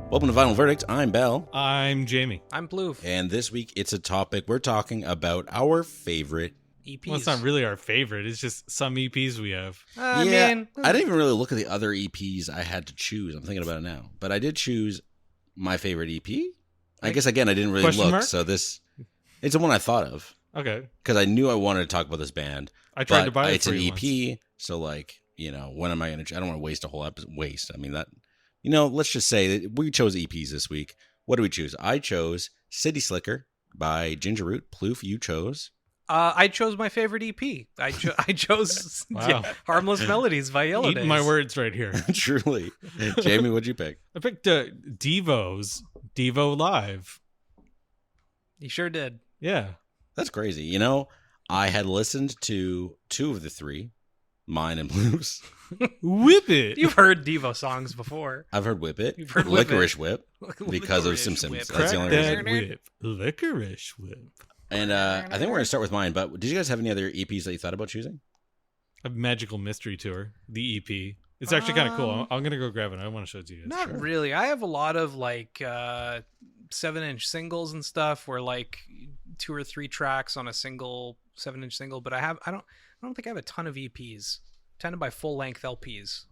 Welcome to Final Verdict. I'm Bell. I'm Jamie. I'm Plouffe. And this week it's a topic we're talking about our favorite EPs. Well, it's not really our favorite. It's just some EPs we have. I didn't even really look at the other EPs I had to choose. I'm thinking about it now. But I did choose my favorite EP. I guess, again, I didn't really Question look. mark? So it's the one I thought of. Okay. Because I knew I wanted to talk about this band. I tried to but buy it it's for an you EP. once. So, when am I going to... I don't want to waste a whole episode. I mean, that... let's just say that we chose EPs this week. What do we choose? I chose City Slicker by Ginger Root. Plouffe, you chose... I chose my favorite EP. I chose Wow. Harmless Melodies by Yellow Eating Days. my words right here. Truly. Jamie, what'd you pick? I picked Devo's Devo Live. You sure did. Yeah. That's crazy. I had listened to two of the three, mine and Plouffe's. Whip it. You've heard Devo songs before. I've heard Whip It. You've heard Whip It. Licorice Whip. Because of Licorice Simpsons. Whip. That's the Crack only that reason. whip. Licorice whip. And I think we're going to start with mine, but did you guys have any other EPs that you thought about choosing? A Magical Mystery Tour, the EP. It's actually kind of cool. I'm going to go grab it. I want to show it to you guys. Not really. I have a lot of 7-inch singles and stuff where 2 or 3 tracks on a single 7-inch single, but I don't think I have a ton of EPs. Tend to buy full-length LPs.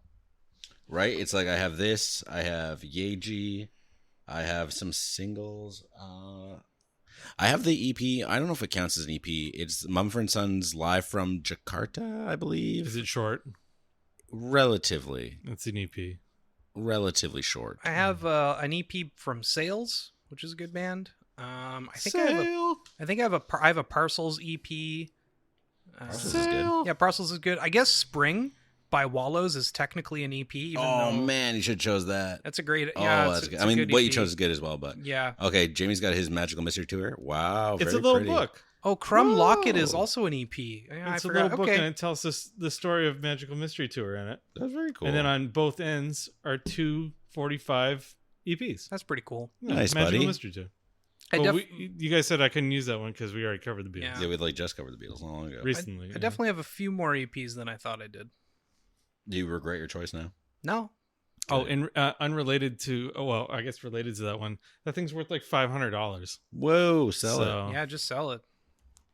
Right? It's like I have this, I have Yeji, I have some singles. I have the EP. I don't know if it counts as an EP. It's Mumford & Sons Live from Jakarta, I believe. Is it short? Relatively. It's an EP. Relatively short. I have an EP from Sales, which is a good band. I think I have a Parcels EP. Parcels is good. Yeah, Parcels is good. I guess Spring by Wallows is technically an EP. Even Oh, though man, you should have chose that. that's a great. Oh, Yeah, that's good. it's I mean, good what you EP. chose is good as well, but... Yeah. Okay, Jamie's got his Magical Mystery Tour. Wow, It's very a little pretty. book. Oh, Crumb Whoa. Locket is also an EP. Yeah, It's I a forgot. little book, Okay. and it tells us the story of Magical Mystery Tour in it. That's very cool. And then on both ends are 245 EPs. That's pretty cool. Yeah, Nice, Magical buddy. Mystery Tour. I Well, def- you guys said I couldn't use that one because we already covered the Beatles Yeah. Yeah, we just covered the Beatles not long ago. recently. I definitely have a few more EPs than I thought I did. Do you regret your choice now? No. Oh, and unrelated to, I guess related to that one, that thing's worth like $500. Whoa, sell it. So, Yeah, just sell it.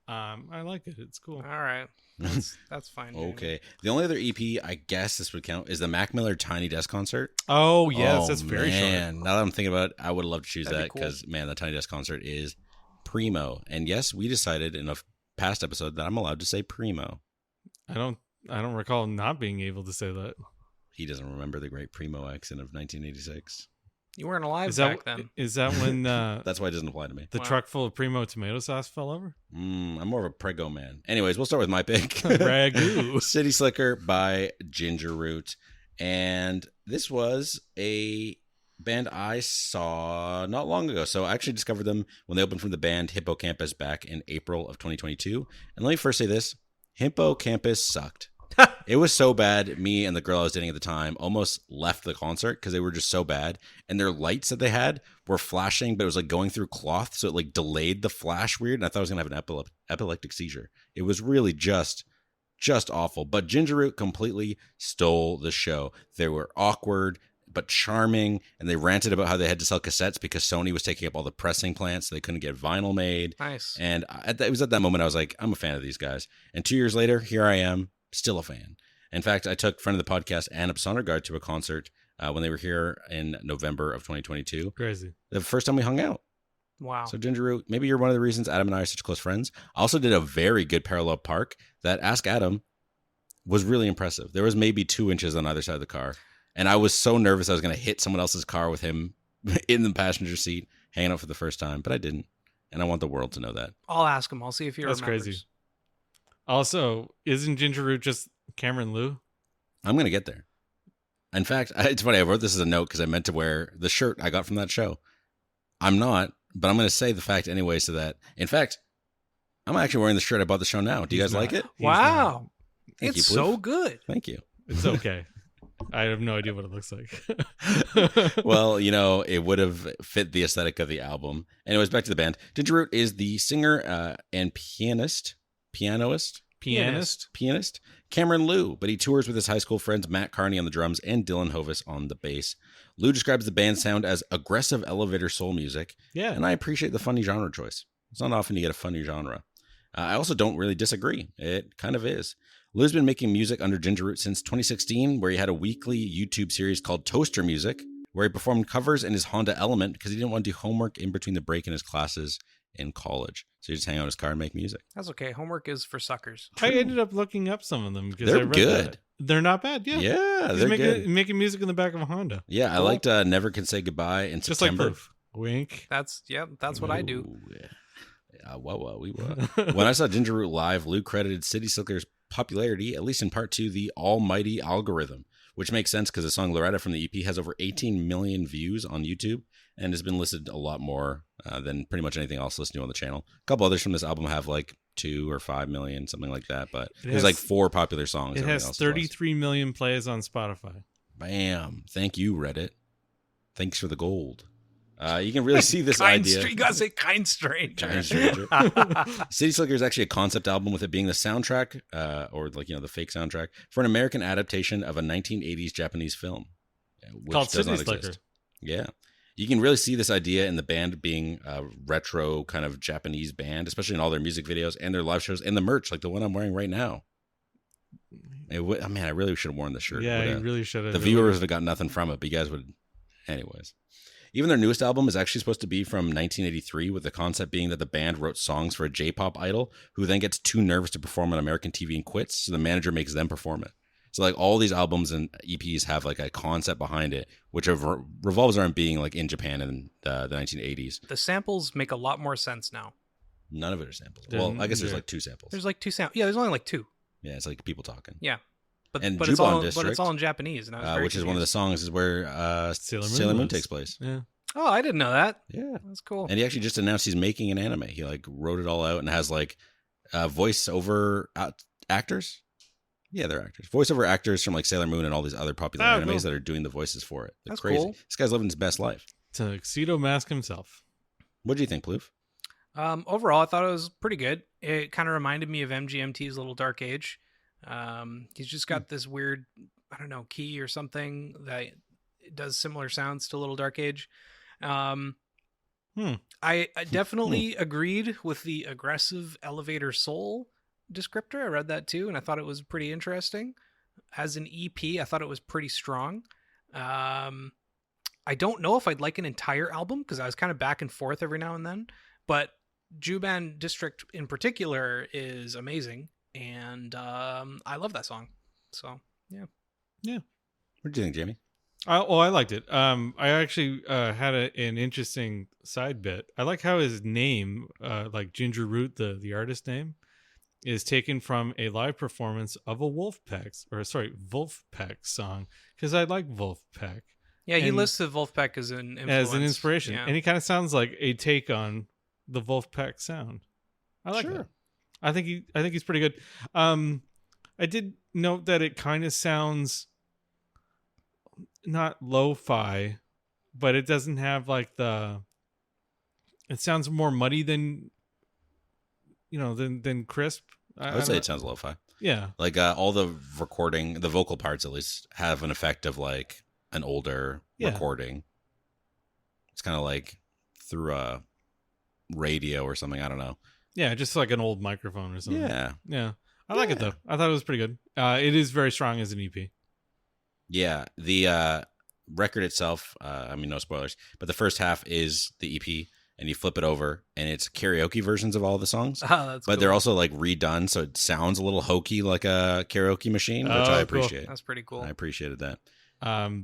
I like it. It's cool. All right. That's fine. Jamie. Okay. The only other EP I guess this would count is the Mac Miller Tiny Desk concert. Oh, yes, Oh, that's very man. short. Now that I'm thinking about it, I would love to choose That'd be that cool. because, man, the Tiny Desk concert is primo. And yes, we decided in a past episode that I'm allowed to say primo. I don't recall not being able to say that. He doesn't remember the great primo accent of 1986. You weren't alive Is that back then. is that when That's why it doesn't apply to me. the Wow. truck full of Primo tomato sauce fell over? I'm more of a prego man. Anyways, we'll start with my pick. Ragu. City Slicker by Ginger Root. And this was a band I saw not long ago. So I actually discovered them when they opened from the band Hippocampus back in April of 2022. And let me first say this. Hippocampus sucked. It was so bad. Me and the girl I was dating at the time almost left the concert because they were just so bad. And their lights that they had were flashing, but it was like going through cloth. So it delayed the flash weird. And I thought I was going to have an epileptic seizure. It was really just awful. But Ginger Root completely stole the show. They were awkward but charming, and they ranted about how they had to sell cassettes because Sony was taking up all the pressing plants, so they couldn't get vinyl made. Nice. And it was at that moment I was like, I'm a fan of these guys. And 2 years later, here I am, still a fan. In fact, I took friend of the podcast, Anna Sondergaard, to a concert when they were here in November of 2022. Crazy. The first time we hung out. Wow. So Ginger Root, maybe you're one of the reasons Adam and I are such close friends. I also did a very good parallel park that Ask Adam was really impressive. There was maybe 2 inches on either side of the car. And I was so nervous I was going to hit someone else's car with him in the passenger seat, hanging out for the first time, but I didn't. And I want the world to know that. I'll ask him. I'll see if he That's remembers. crazy. Also, isn't Ginger Root just Cameron Liu? I'm going to get there. In fact, it's funny. I wrote this as a note because I meant to wear the shirt I got from that show. I'm not, but I'm going to say the fact anyway so that, in fact, I'm actually wearing the shirt I bought the show now. Do you guys like it? He's Wow. Thank It's you, so Plouffe. good. Thank you. It's okay. I have no idea what it looks like. Well, it would have fit the aesthetic of the album. Anyways, back to the band. Ginger Root is the singer and pianist Cameron Liu, but he tours with his high school friends Matt Carney on the drums and Dylan Hovis on the bass. Liu describes the band's sound as aggressive elevator soul music, Yeah. and I appreciate the funny genre choice. It's not often you get a funny genre. I also don't really disagree. It kind of is. Liu's been making music under Ginger Root since 2016, where he had a weekly YouTube series called Toaster Music, where he performed covers in his Honda Element because he didn't want to do homework in between the break in his classes in college. So he just hang out in his car and make music. That's okay. Homework is for suckers. I ended up looking up some of them because They're I read good. that. They're not bad. Yeah. Yeah, He's they're making, good. making music in the back of a Honda. Yeah, I Cool. liked Never Can Say Goodbye in Just like September. Plouffe. Wink. That's what I do. Ooh, yeah. We were. When I saw Ginger Root live, Lou credited City Slickers' popularity, at least in part, to the almighty algorithm, which makes sense because the song Loretta from the EP has over 18 million views on YouTube and has been listed a lot more than pretty much anything else listened to on the channel. A couple others from this album have like 2 or 5 million, something like that, but there's like 4 popular songs. It Everything has else is 33 million plays on Spotify. less. Bam. Thank you, Reddit. Thanks for the gold. You can really see this idea. You gotta say kind stranger. Giant Stranger. City Slicker is actually a concept album, with it being the soundtrack, or like, the fake soundtrack for an American adaptation of a 1980s Japanese film, which Called does City not Slicker. exist. Yeah, you can really see this idea in the band being a retro kind of Japanese band, especially in all their music videos and their live shows and the merch, like the one I'm wearing right now. I really should have worn the shirt. Yeah, you really should have. The viewers would have got nothing from it, but you guys would, anyways. Even their newest album is actually supposed to be from 1983, with the concept being that the band wrote songs for a J-pop idol who then gets too nervous to perform on American TV and quits, so the manager makes them perform it. So like all these albums and EPs have like a concept behind it, which revolves around being like in Japan in the 1980s. The samples make a lot more sense now. None of it are samples. Then, Well, I guess there's yeah. like 2 samples. There's like 2 samples. Yeah, there's only like 2. Yeah, it's like people talking. Yeah. But And it's Juban all District, in Japanese, and I was very which is one of the confused. songs is where Sailor Moon was. takes place. Yeah. Oh, I didn't know that. Yeah. That's cool. And he actually just announced he's making an anime. He like wrote it all out and has like voiceover actors. Yeah, they're actors. Voiceover actors from like Sailor Moon and all these other popular animes cool. that are doing the voices for it. They're That's crazy. cool. This guy's living his best life. Tuxedo Mask himself. What do you think, Plouffe? Overall, I thought it was pretty good. It kind of reminded me of MGMT's Little Dark Age. He's just got this weird, I don't know, key or something that does similar sounds to Little Dark Age. I definitely agreed with the aggressive elevator soul descriptor. I read that too, and I thought it was pretty interesting. As an EP, I thought it was pretty strong. I don't know if I'd like an entire album because I was kind of back and forth every now and then, but Juban District in particular is amazing, and I love that song. So yeah. What do you think, Jamie? I liked it. I actually had an interesting side bit. I like how his name, like Ginger Root, the artist name, is taken from a live performance of a Wolfpack song, because I like Wolfpack Yeah, he And- lists the Wolfpack as an influence. as an inspiration, Yeah. and he kind of sounds like a take on the Wolfpack sound. I like Sure. that. I think he's pretty good. I did note that it kind of sounds not lo-fi, but it doesn't have like it sounds more muddy than crisp. I would say it sounds lo-fi. Yeah. Like all the recording, the vocal parts at least, have an effect of like an older recording. It's kind of like through a radio or something. I don't know. Yeah, just like an old microphone or something. Yeah. Yeah. I like it though. I thought it was pretty good. It is very strong as an EP. Yeah. The record itself, no spoilers, but the first half is the EP, and you flip it over and it's karaoke versions of all the songs. Oh, that's But cool. they're also like redone, so it sounds a little hokey like a karaoke machine, which Oh, I cool. appreciate. That's pretty cool. I appreciated that.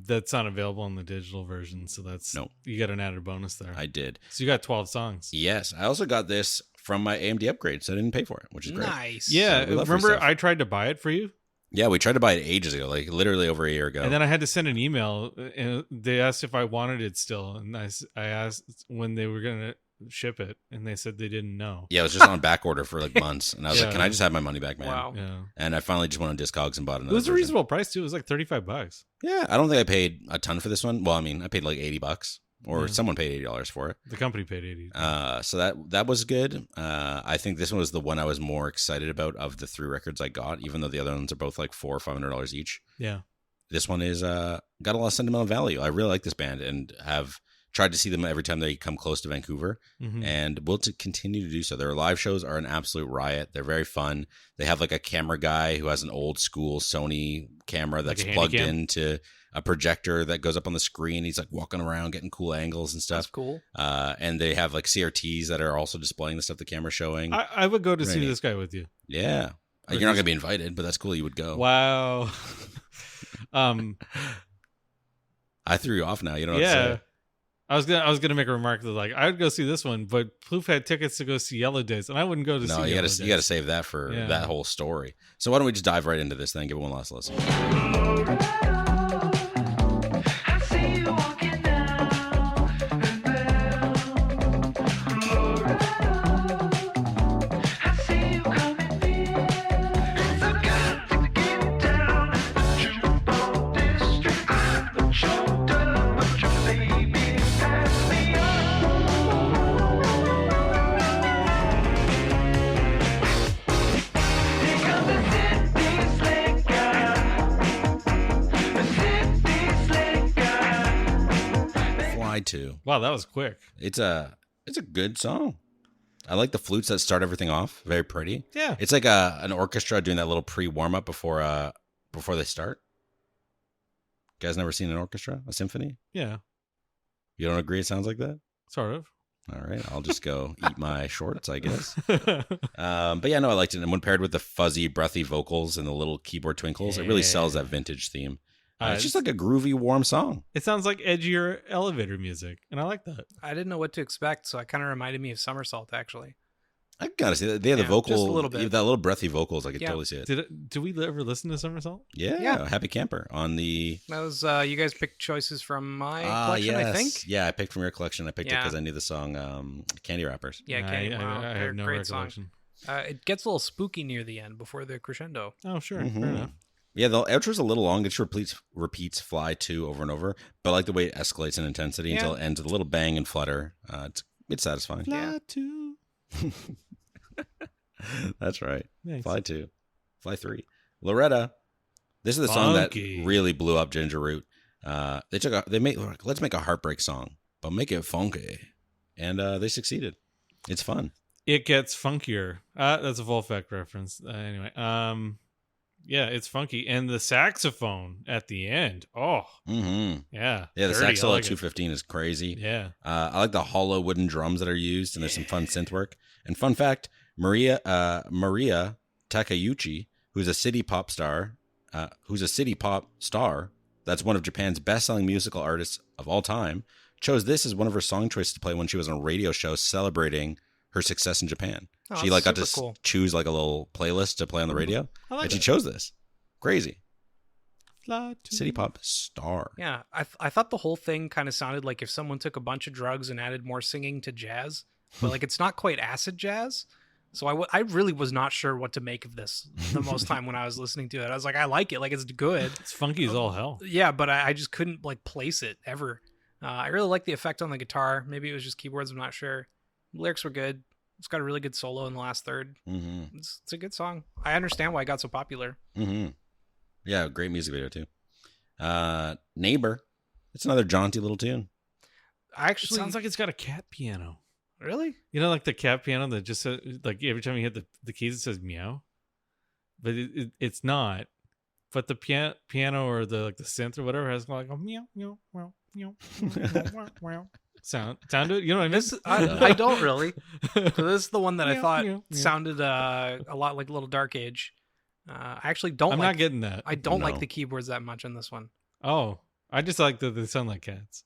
That's not available in the digital version, so that's Nope. you got an added bonus there. I did. So you got 12 songs. Yes. I also got this from my AMD upgrade, so I didn't pay for it, which is great. Nice. Yeah, we love free remember stuff. I tried to buy it for you, Yeah, we tried to buy it ages ago, like literally over a year ago. and then I had to send an email, and they asked if I wanted it still, and I asked when they were gonna ship it, and they said they didn't know. Yeah, it was just on back order for like months, and I was like, Yeah. "Can I just have my money back, man?" Wow. Yeah, And I finally just went on Discogs and bought it another. was a version. reasonable price too. It was like $35. Yeah, I don't think I paid a ton for this one. Well, I mean, I paid like $80. or someone paid $80 for it. The company paid $80. So that was good. I think this one was the one I was more excited about of the 3 records I got, even though the other ones are both like $400 or $500 each. Yeah. This one is got a lot of sentimental value. I really like this band and have tried to see them every time they come close to Vancouver, and will to continue to do so. Their live shows are an absolute riot. They're very fun. They have like a camera guy who has an old school Sony camera that's like plugged into a projector that goes up on the screen. He's like walking around getting cool angles and stuff. That's cool. And they have like CRTs that are also displaying the stuff the camera's showing. I would go to see this guy with you. Yeah. You're not going to be invited, but that's cool. You would go. Wow. I threw you off now. You know what I'm saying? I was gonna make a remark that like I would go see this one, but Plouffe had tickets to go see Yellow Days, and I wouldn't go to see Yellow Days. You got to save that for that whole story. So why don't we just dive right into this thing? Give it one last listen. Wow, that was quick. It's a good song. I like the flutes that start everything off. Very pretty. Yeah. It's like an orchestra doing that little warm up before they start. You guys never seen an orchestra? A symphony? Yeah. You don't agree it sounds like that? Sort of. All right. I'll just go eat my shorts, I guess. But yeah, no, I liked it. And when paired with the fuzzy, breathy vocals and the little keyboard twinkles, it really sells that vintage theme. It's just like a groovy, warm song. It sounds like edgier elevator music, and I like that. I didn't know what to expect, so it kind of reminded me of Somersault, actually. I gotta say that they have the vocal, just a little bit. That little breathy vocals. I could totally see it. Did we ever listen to Somersault? Yeah. Happy Camper on the. That was you guys picked choices from my collection, yes. I think. Yeah, I picked from your collection. I picked it because I knew the song Candy Wrappers. Yeah, Candy. I have no great recollection. Song. It gets a little spooky near the end before the crescendo. Oh, sure, fair enough. Yeah, the outro's a little long. It just repeats Fly 2 over and over, but I like the way it escalates in intensity until it ends with a little bang and flutter. It's satisfying. Fly 2. That's right. Thanks. Fly 2. Fly 3. Loretta. This is the song that really blew up Ginger Root. Let's make a heartbreak song, but make it funky. And they succeeded. It's fun. It gets funkier. That's a full effect reference. Anyway, yeah, it's funky. And the saxophone at the end. Oh, yeah. Yeah, the sax solo at 215 is crazy. Yeah. I like the hollow wooden drums that are used, and there's some fun synth work. And fun fact, Maria Takeuchi, who's a city pop star, that's one of Japan's best-selling musical artists of all time, chose this as one of her song choices to play when she was on a radio show celebrating her success in Japan. She got to choose like a little playlist to play on the radio, and she chose this. Crazy. City pop star. Yeah, I thought the whole thing kind of sounded like if someone took a bunch of drugs and added more singing to jazz, but like it's not quite acid jazz. So I really was not sure what to make of this the most time when I was listening to it. I was like, I like it, like it's good. It's funky as all hell. Yeah, but I just couldn't like place it ever. I really like the effect on the guitar. Maybe it was just keyboards. I'm not sure. The lyrics were good. It's got a really good solo in the last third. It's a good song. I understand why it got so popular. Yeah, great music video too. Neighbor. It's another jaunty little tune. It sounds like it's got a cat piano. Really? You know, like the cat piano that just like every time you hit the keys, it says meow. But it's not. But the piano or the synth or whatever has like a meow meow meow meow meow meow sound to it. You know what I mean? I don't really. So this is the one that I thought sounded a lot like Little Dark Age. I actually don't. I'm not getting that. I don't like the keyboards that much on this one. Oh, I just like that they sound like cats.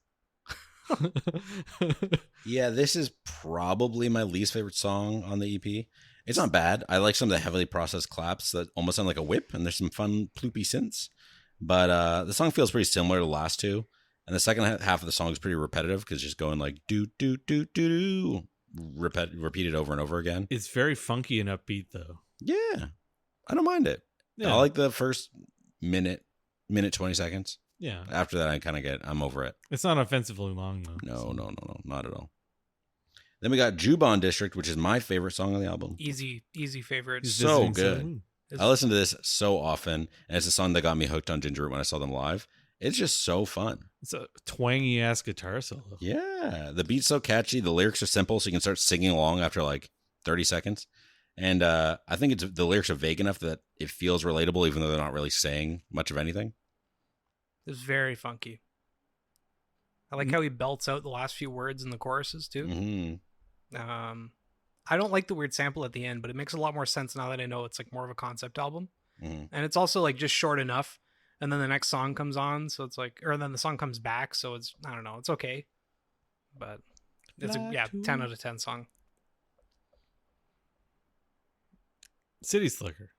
Yeah, this is probably my least favorite song on the EP. It's not bad. I like some of the heavily processed claps that almost sound like a whip, and there's some fun ploopy synths. But the song feels pretty similar to the last two. And the second half of the song is pretty repetitive because it's just going like do do do do do, repeated over and over again. It's very funky and upbeat though. Yeah, I don't mind it. Yeah. I like the first minute 20 seconds. Yeah. After that, I'm over it. It's not offensively long, though. No, not at all. Then we got Juban District, which is my favorite song on the album. Easy favorite. He's So visiting Sailor good. Moon. I listen to this so often, and it's a song that got me hooked on Ginger Root when I saw them live. It's just so fun. It's a twangy ass guitar solo. Yeah, the beat's so catchy. The lyrics are simple, so you can start singing along after like 30 seconds. And I think the lyrics are vague enough that it feels relatable, even though they're not really saying much of anything. It's very funky. I like how he belts out the last few words in the choruses too. Mm-hmm. I don't like the weird sample at the end, but it makes a lot more sense now that I know it's like more of a concept album. Mm-hmm. And it's also like just short enough. And then the next song comes on, so it's like, or then the song comes back, so it's, I don't know, it's okay. But it's a 10 out of 10 song. City Slicker.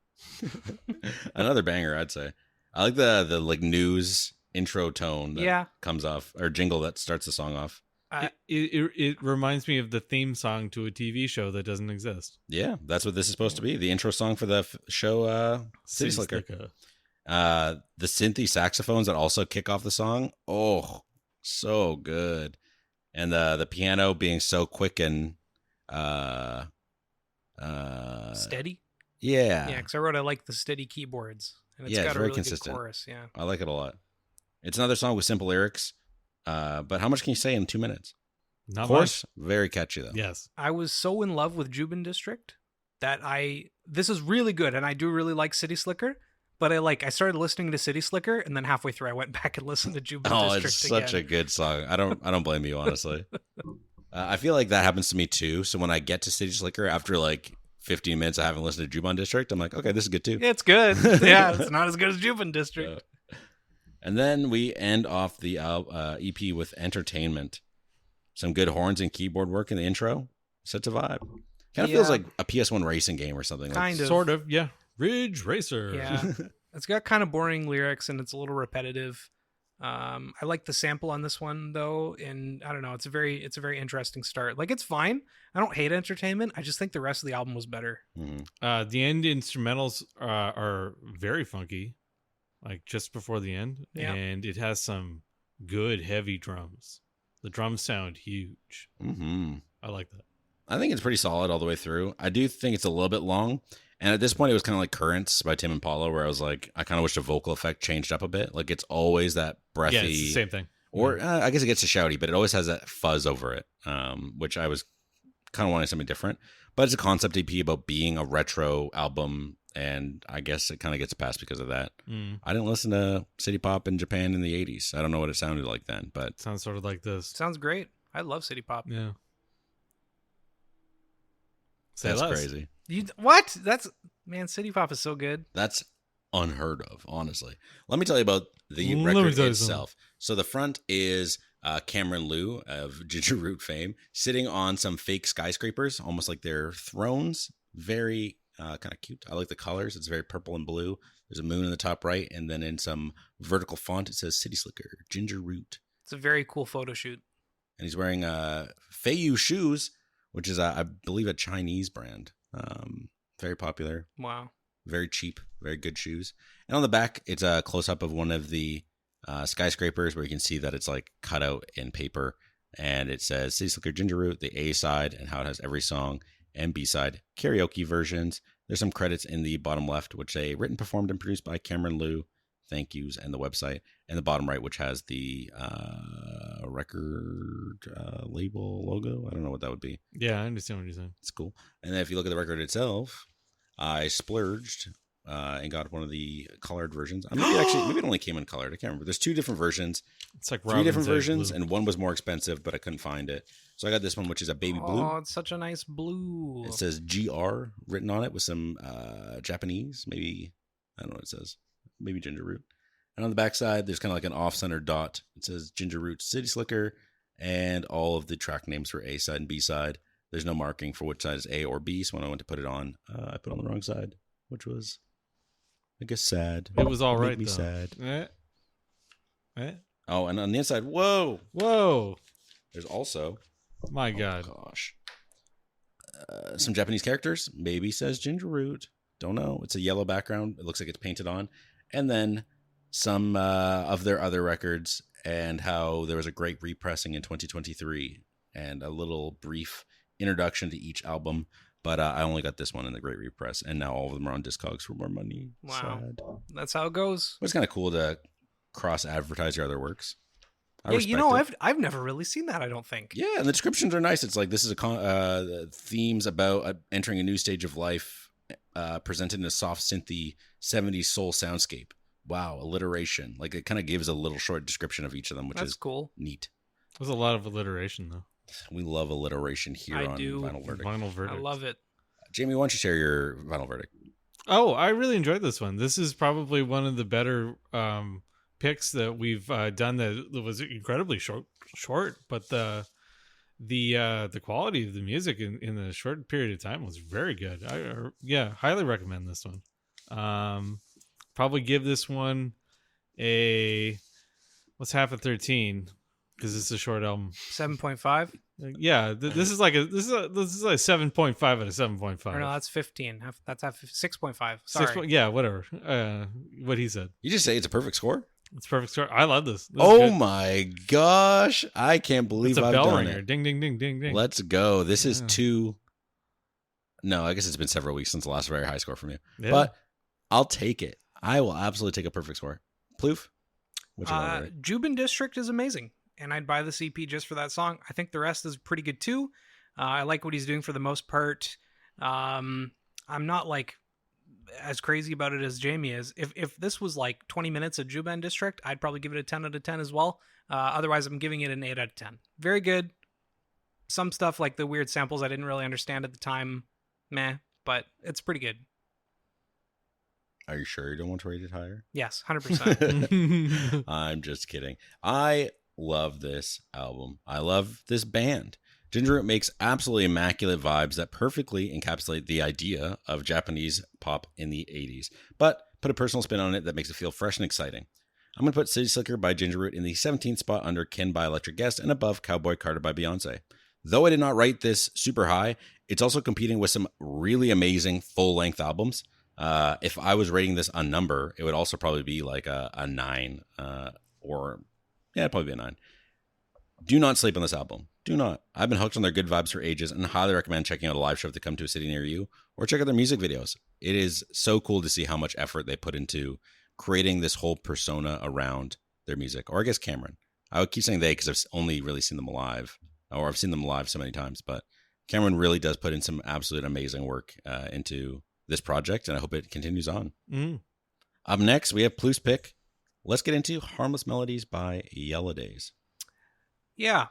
Another banger, I'd say. I like the like news intro tone that comes off, or jingle that starts the song off. It reminds me of the theme song to a TV show that doesn't exist. Yeah, that's what this is supposed to be. The intro song for the show City Slicker. The synthy saxophones that also kick off the song. Oh, so good. And the piano being so quick and steady. Yeah. Yeah, because I wrote I like the steady keyboards. And it's got it's a very really consistent. good chorus. Yeah. I like it a lot. It's another song with simple lyrics. But how much can you say in 2 minutes? Not Of course, much. very catchy though. Yes. I was so in love with Juban District that this is really good, and I do really like City Slicker. But I started listening to City Slicker, and then halfway through I went back and listened to Juban District it's again. such a good song. I don't blame you, honestly. I feel like that happens to me too. So when I get to City Slicker after like 15 minutes I haven't listened to Juban District, I'm like, okay, this is good too. It's good. Yeah, it's not as good as Juban District. And then we end off the EP with Entertainment. Some good horns and keyboard work in the intro. Sets a vibe. Kind of feels like a PS1 racing game or something. Kind of. Sort of, yeah. Ridge Racer. Yeah. It's got kind of boring lyrics and it's a little repetitive. I like the sample on this one though, and I don't know, it's a very interesting start. Like, it's fine. I don't hate Entertainment. I just think the rest of the album was better. Mm-hmm. The end instrumentals are very funky, like just before the end, and it has some good heavy drums. The drums sound huge. Mm-hmm. I like that. I think it's pretty solid all the way through. I do think it's a little bit long. And at this point, it was kind of like Currents by Tim Impala, where I was like, I kind of wish the vocal effect changed up a bit. Like, it's always that breathy. Yeah, it's the same thing. Or I guess it gets a shouty, but it always has that fuzz over it, which I was kind of wanting something different. But it's a concept EP about being a retro album, and I guess it kind of gets passed because of that. I didn't listen to City Pop in Japan in the 80s. I don't know what it sounded like then, but it sounds sort of like this. Sounds great. I love City Pop. Yeah. That's crazy. What? Man, City Pop is so good. That's unheard of, honestly. Let me tell you about the record itself. So the front is Cameron Liu of Ginger Root fame sitting on some fake skyscrapers, almost like they're thrones. Very kind of cute. I like the colors. It's very purple and blue. There's a moon in the top right, and then in some vertical font it says City Slicker, Ginger Root. It's a very cool photo shoot. And he's wearing Feiyu shoes, which is, I believe, a Chinese brand. Very popular. Wow. Very cheap. Very good shoes. And on the back, it's a close-up of one of the skyscrapers where you can see that it's like cut out in paper. And it says City Slicker Ginger Root, the A side, and how it has every song, and B side karaoke versions. There's some credits in the bottom left, which say written, performed, and produced by Cameron Liu. Thank yous, and the website. And the bottom right, which has the record label logo. I don't know what that would be. Yeah, I understand what you're saying. It's cool. And then if you look at the record itself, I splurged and got one of the colored versions. Maybe it only came in colored. I can't remember. There's two different versions. It's like three different versions, and one was more expensive, but I couldn't find it. So I got this one, which is a baby blue. Oh, it's such a nice blue. It says GR written on it with some Japanese, maybe, I don't know what it says. Maybe Ginger Root. And on the back side, there's kind of like an off-center dot. It says Ginger Root City Slicker, and all of the track names for A side and B side. There's no marking for which side is A or B, so when I went to put it on, I put it on the wrong side, which was, I guess, sad. It was all right, me though. Sad. Oh, and on the inside, whoa! There's also, my God, gosh, some Japanese characters. Maybe says Ginger Root. Don't know. It's a yellow background. It looks like it's painted on. And then some of their other records and how there was a great repressing in 2023 and a little brief introduction to each album. But I only got this one in the great repress, and now all of them are on Discogs for more money. Wow. Sad. That's how it goes. It's kind of cool to cross-advertise your other works. I Yeah, respect it. I've never really seen that, I don't think. Yeah, and the descriptions are nice. It's like this is themes about entering a new stage of life, presented in a soft synthy 70s soul soundscape. Wow, alliteration. Like it kind of gives a little short description of each of them, which That's is cool. neat. There's a lot of alliteration though. We love alliteration here I on do. Vinyl Verdict. Vinyl Verdict. I love it. Jamie, why don't you share your Vinyl Verdict? Oh, I really enjoyed this one. This is probably one of the better picks that we've done. That was incredibly short, but the quality of the music in a short period of time was very good. Highly recommend this one. Probably give this one a what's half of 13 because it's a short album. 7.5. Yeah, this is like a 7.5 out of 7.5. Or no, that's 15. That's 6.5. Sorry. Yeah, whatever. What he said. You just say it's a perfect score? It's a perfect score. I love this. Oh my gosh. I can't believe it's a I've bell done ringer. it. Ding, ding, ding, ding, ding. Let's go. This is Yeah. 2. No, I guess it's been several weeks since the last very high score from you. Yeah. But I'll take it. I will absolutely take a perfect score. Plouffe? What's your Vinyl Verdict? Jubin District is amazing, and I'd buy the CP just for that song. I think the rest is pretty good too. I like what he's doing for the most part. I'm not like as crazy about it as Jamie is. If this was like 20 minutes of Juban District, I'd probably give it a 10 out of 10 as well. Otherwise, I'm giving it an 8 out of 10. Very good. Some stuff like the weird samples I didn't really understand at the time, meh, but it's pretty good. Are you sure you don't want to rate it higher? Yes, 100%. I'm just kidding. I love this album. I love this band. Ginger Root makes absolutely immaculate vibes that perfectly encapsulate the idea of Japanese pop in the 80s, but put a personal spin on it that makes it feel fresh and exciting. I'm going to put City Slicker by Ginger Root in the 17th spot under Ken by Electric Guest and above Cowboy Carter by Beyonce. Though I did not rate this super high, it's also competing with some really amazing full-length albums. If I was rating this a number, it would also probably be like a 9, it'd probably be a 9. Do not sleep on this album. Do not. I've been hooked on their good vibes for ages and highly recommend checking out a live show if they come to a city near you or check out their music videos. It is so cool to see how much effort they put into creating this whole persona around their music. Or I guess Cameron. I would keep saying they because I've only really seen them live, or I've seen them live so many times, but Cameron really does put in some absolute amazing work into this project, and I hope it continues on. Mm. Up next, we have Plouffe's pick. Let's get into Harmless Melodies by Yellow Days. Yeah.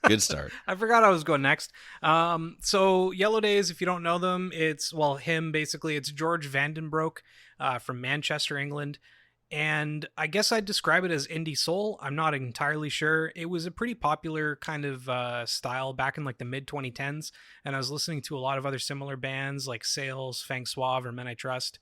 Good start. I forgot I was going next. So Yellow Days, if you don't know them, it's George Vandenbroek from Manchester, England. And I guess I'd describe it as indie soul. I'm not entirely sure. It was a pretty popular kind of style back in like the mid 2010s. And I was listening to a lot of other similar bands like Sales, Fang Suave, or Men I Trust.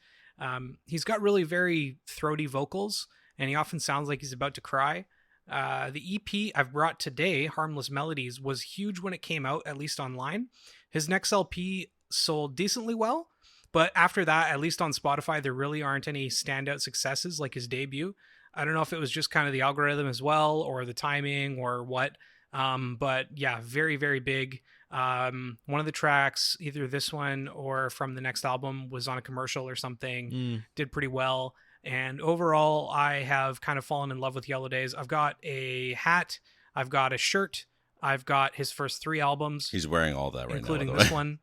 He's got really very throaty vocals, and he often sounds like he's about to cry. The EP I've brought today, Harmless Melodies, was huge when it came out, at least online. His next LP sold decently well, but after that, at least on Spotify, there really aren't any standout successes like his debut. I don't know if it was just kind of the algorithm as well, or the timing, or what. But yeah, very, very big. One of the tracks, either this one or from the next album, was on a commercial or something, did pretty well. And overall, I have kind of fallen in love with Yellow Days. I've got a hat, I've got a shirt, I've got his first 3 albums. He's wearing all that right including now. Including this one.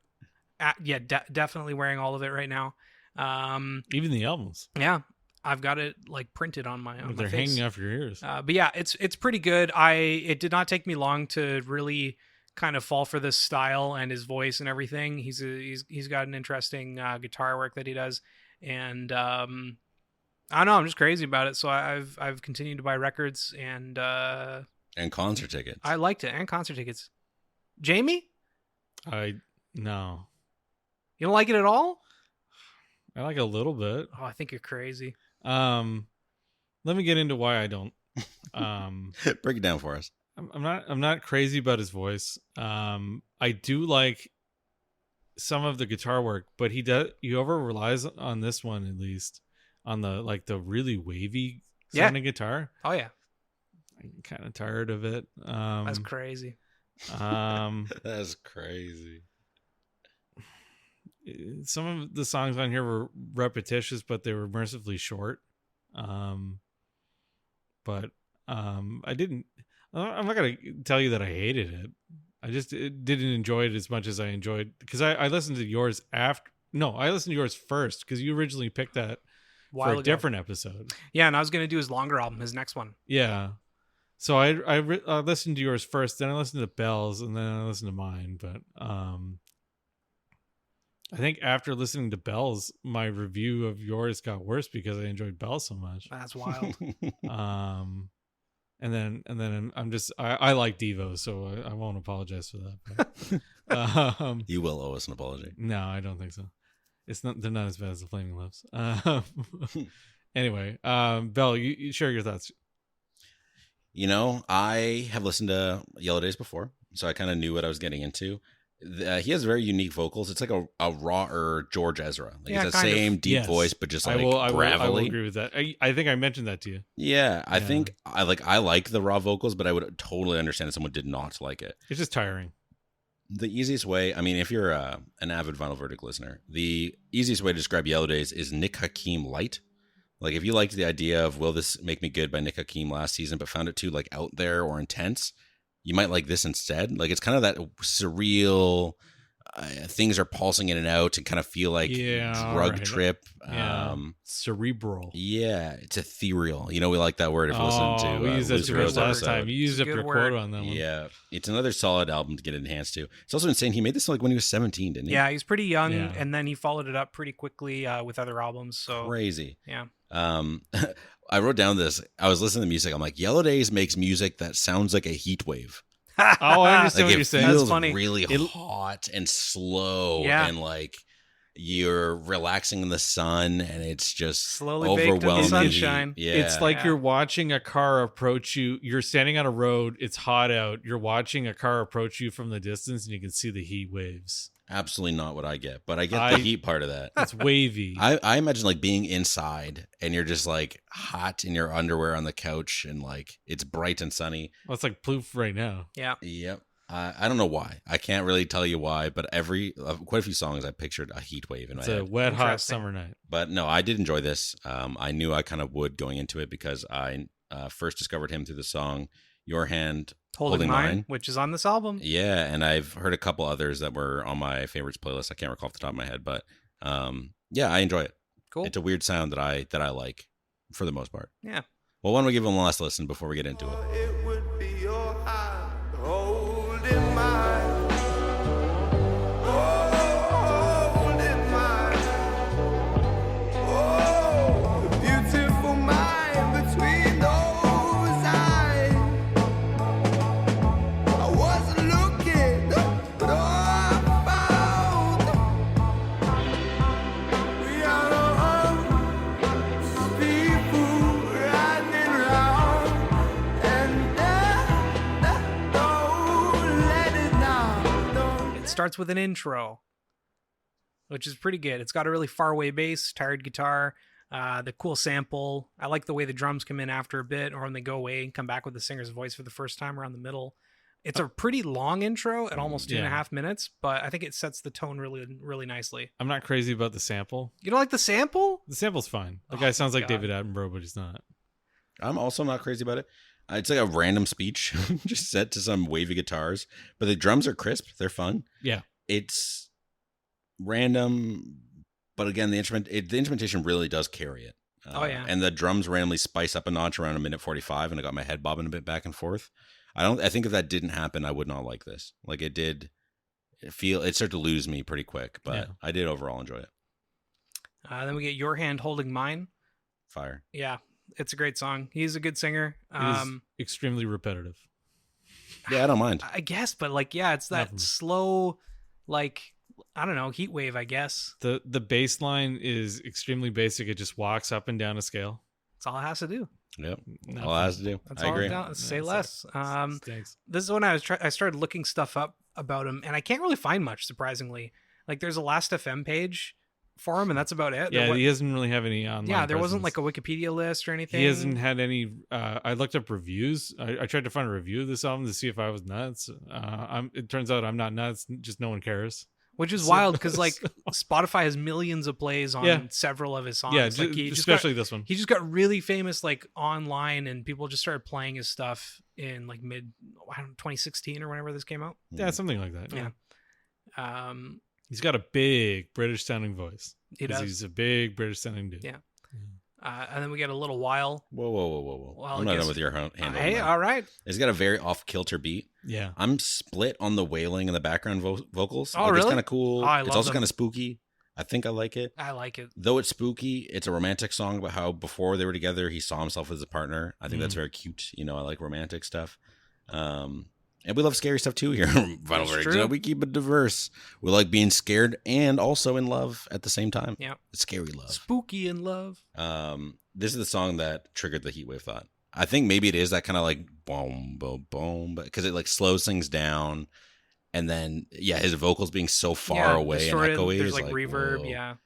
Definitely wearing all of it right now. Even the albums. Yeah, I've got it like printed on my They're face. hanging off your ears. But yeah, it's pretty good. It did not take me long to really kind of fall for this style and his voice and everything. He's got an interesting guitar work that he does, and I don't know, I'm just crazy about it. So I've continued to buy records and concert tickets. I liked it, and concert tickets. Jamie, No. You don't like it at all? I like a little bit. Oh, I think you're crazy. Let me get into why I don't. Break it down for us. I'm not crazy about his voice. I do like some of the guitar work, but he over relies on this one at least on the really wavy Yeah. sounding guitar. Oh yeah, I'm kind of tired of it. that's crazy. That's crazy. Some of the songs on here were repetitious, but they were mercifully short. But I didn't. I'm not gonna tell you that I hated it. I just didn't enjoy it as much as I enjoyed, because I listened to yours after. No, I listened to yours first because you originally picked that for a different episode. Yeah, and I was gonna do his longer album, his next one. Yeah. So I listened to yours first, then I listened to Bell's, and then I listened to mine. But I think after listening to Bell's, my review of yours got worse because I enjoyed Bell so much. That's wild. And then I'm just I like Devo, so I won't apologize for that. But, You will owe us an apology. no, I don't think so. They're not as bad as the Flaming Lips. Anyway, Bell, you share your thoughts. I have listened to Yellow Days before, so I kind of knew what I was getting into. He has very unique vocals. It's like a rawer George Ezra. Yeah, it's the same deep voice, but just like gravelly. I will agree with that. I think I mentioned that to you. Yeah, I think I like the raw vocals, but I would totally understand if someone did not like it. It's just tiring. The easiest way, I mean, if you're an avid Vinyl Verdict listener, the easiest way to describe Yellow Days is Nick Hakim light. Like, if you liked the idea of Will This Make Me Good by Nick Hakim last season, but found it too like out there or intense, you might like this instead. Like, it's kind of that surreal, things are pulsing in and out and kind of feel like drug trip. Cerebral. Yeah, it's ethereal. We like that word if you listen to we used that Lucy to Rose last episode. time. You used up your quote on that one. Yeah, it's another solid album to get enhanced to. It's also insane. He made this like when he was 17, didn't he? Yeah, he's pretty young, Yeah. and then he followed it up pretty quickly with other albums. So Crazy. yeah. I wrote down this. I was listening to music. I'm like, Yellow Days makes music that sounds like a heat wave. Oh, I understand what Like, you're it saying. That's feels funny. really hot and slow, Yeah. and like you're relaxing in the sun, and it's just Slowly baked in the overwhelming. sunshine. Yeah, It's like Yeah. you're watching a car approach you. You're standing on a road. It's hot out. You're watching a car approach you from the distance, and you can see the heat waves. absolutely not what I get, but I get the heat part of that. It's wavy. I imagine like being inside and you're just like hot in your underwear on the couch, and like it's bright and sunny. Well, it's like Plouffe right now. Yeah. Yep. I don't know why. I can't really tell you why, but quite a few songs I pictured a heat wave in my It's a head. wet, hot Interesting. summer night. But no, I did enjoy this. I knew I kind of would going into it because I first discovered him through the song "Your Hand Holding Mine." Mine, which is on this album. Yeah, and I've heard a couple others that were on my favorites playlist. I can't recall off the top of my head, but yeah, I enjoy it. Cool. It's a weird sound that I like for the most part. Yeah. Well, why don't we give him one last listen before we get into it? It would be your hand holding mine. Oh, holding mine. Oh, the beautiful mind between those eyes. I wasn't looking, but all I found. We are people running around, and don't let it down. It starts with an intro, which is pretty good. It's got a really faraway bass, tired guitar, the cool sample. I like the way the drums come in after a bit, or when they go away and come back with the singer's voice for the first time around the middle. It's a pretty long intro at almost 2.5 minutes, but I think it sets the tone really, really nicely. I'm not crazy about the sample. You don't like the sample? The sample's fine. The Oh guy sounds my like God. David Attenborough, but he's not. I'm also not crazy about it. It's like a random speech just set to some wavy guitars, but the drums are crisp. They're fun. Yeah. It's random, but again, the instrumentation really does carry it. Oh, yeah. And the drums randomly spice up a notch around a minute 45, and I got my head bobbing a bit back and forth. I think if that didn't happen, I would not like this. Like it did. It started to lose me pretty quick, but Yeah. I did overall enjoy it. Then we get Your Hand Holding Mine. Fire. Yeah, it's a great song. He's a good singer. It is extremely repetitive. Yeah, I don't mind. I guess, but like, yeah, it's that Nothing. slow, like, I don't know, heat wave, I guess. The bass line is extremely basic. It just walks up and down a scale. That's all it has to do. Yep. Nothing. All it has to do. That's I all agree. it does. Say Yeah, less. Thanks. This is when I started looking stuff up about him, and I can't really find much, surprisingly. Like, there's a Last FM page for him, and that's about it. Yeah, he doesn't really have any online. Yeah, there wasn't presence. like a Wikipedia list or anything. He hasn't had any. I looked up reviews. I tried to find a review of this album to see if I was nuts. It turns out I'm not nuts. Just no one cares. Which is wild because like Spotify has millions of plays on several of his songs. Yeah, like especially this one. He just got really famous like online, and people just started playing his stuff in like 2016 or whenever this came out. Yeah, something like that. Yeah. He's got a big British sounding voice. He does. He's a big British sounding dude. Yeah. And then we get a little while. Whoa. Well, I'm not done with your hand. Hey, all right. It's got a very off-kilter beat. Yeah. I'm split on the wailing and the background vocals. Oh, like, really? It's kind of cool. Oh, I it's love also them. kind of spooky. I think I like it. I like it. Though it's spooky, it's a romantic song about how before they were together, he saw himself as a partner. I think that's very cute. You know, I like romantic stuff. And we love scary stuff too here. Vinyl Verdict. true. You know, we keep it diverse. We like being scared and also in love at the same time. Yeah. It's scary love. Spooky in love. This is the song that triggered the Heatwave thought. I think maybe it is that kind of like boom, boom, boom, but because it like slows things down, and then his vocals being so far away and echoey. There's is like reverb. whoa.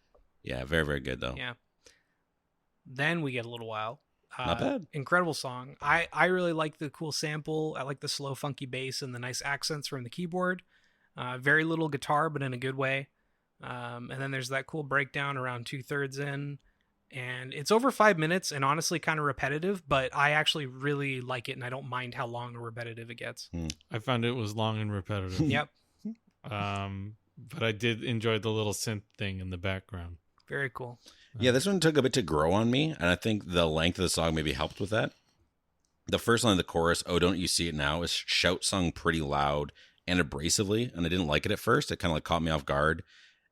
Yeah, very, very good though. Yeah. Then we get a little while. Not bad. Incredible song. I really like the cool sample. I like the slow, funky bass and the nice accents from the keyboard. Very little guitar, but in a good way. And then there's that cool breakdown around 2/3 in. And it's over 5 minutes and honestly kind of repetitive, but I actually really like it and I don't mind how long or repetitive it gets. I found it was long and repetitive. Yep. But I did enjoy the little synth thing in the background. Very cool. Yeah, this one took a bit to grow on me, and I think the length of the song maybe helped with that. The first line of the chorus, "Oh, don't you see it now," is shout sung pretty loud and abrasively, and I didn't like it at first. It kind of like caught me off guard,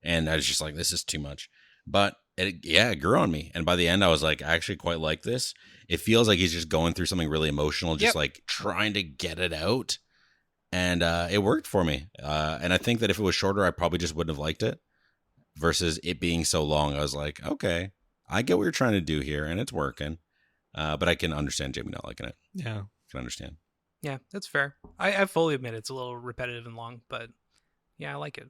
and I was just like, this is too much. But it grew on me, and by the end, I was like, I actually quite like this. It feels like he's just going through something really emotional, just like trying to get it out, and it worked for me. And I think that if it was shorter, I probably just wouldn't have liked it. Versus it being so long, I was like, okay, I get what you're trying to do here, and it's working. But I can understand Jamie not liking it. Yeah. I can understand. Yeah, that's fair. I fully admit it's a little repetitive and long, but yeah, I like it.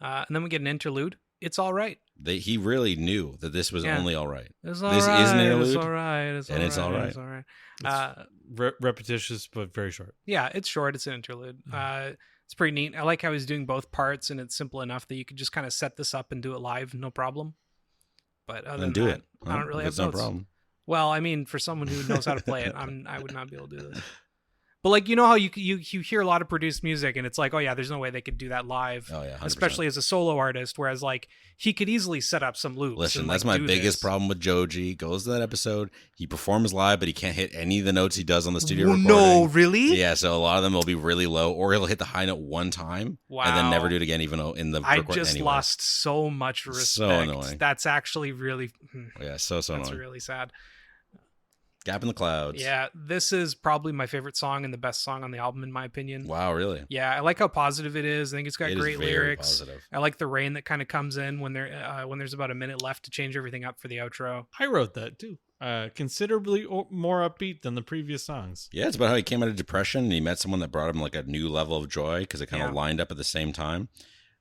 And then we get an interlude. It's all right. He really knew that this was only all right. It's This is an interlude, It's all right. It's and it's all right. It's all right. Repetitious, but very short. Yeah, it's short. It's an interlude. It's pretty neat. I like how he's doing both parts, and it's simple enough that you could just kind of set this up and do it live, no problem. But other than that, I don't really have no notes. problem. Well, I mean, for someone who knows how to play it, I would not be able to do this. But like, you know how you hear a lot of produced music and it's like, oh yeah, there's no way they could do that live. Oh yeah, 100%. Especially as a solo artist. Whereas like he could easily set up some loops. Listen, and, that's like, my do biggest this. problem with Joji. Goes to that episode, he performs live, but he can't hit any of the notes he does on the studio Well, recording. no, really? Yeah, so a lot of them will be really low, or he'll hit the high note one time and then never do it again, even though in the I record just anyway. lost so much respect. So annoying. That's actually really Yeah, so that's annoying. really sad. Gap in the Clouds. Yeah, this is probably my favorite song and the best song on the album in my opinion. Wow, really? Yeah, I like how positive it is. I think it's got It is great very lyrics. positive. I like the rain that kind of comes in when when there's about a minute left to change everything up for the outro. I wrote that too. Considerably more upbeat than the previous songs. Yeah, it's about how he came out of depression and he met someone that brought him like a new level of joy because it kind of lined up at the same time.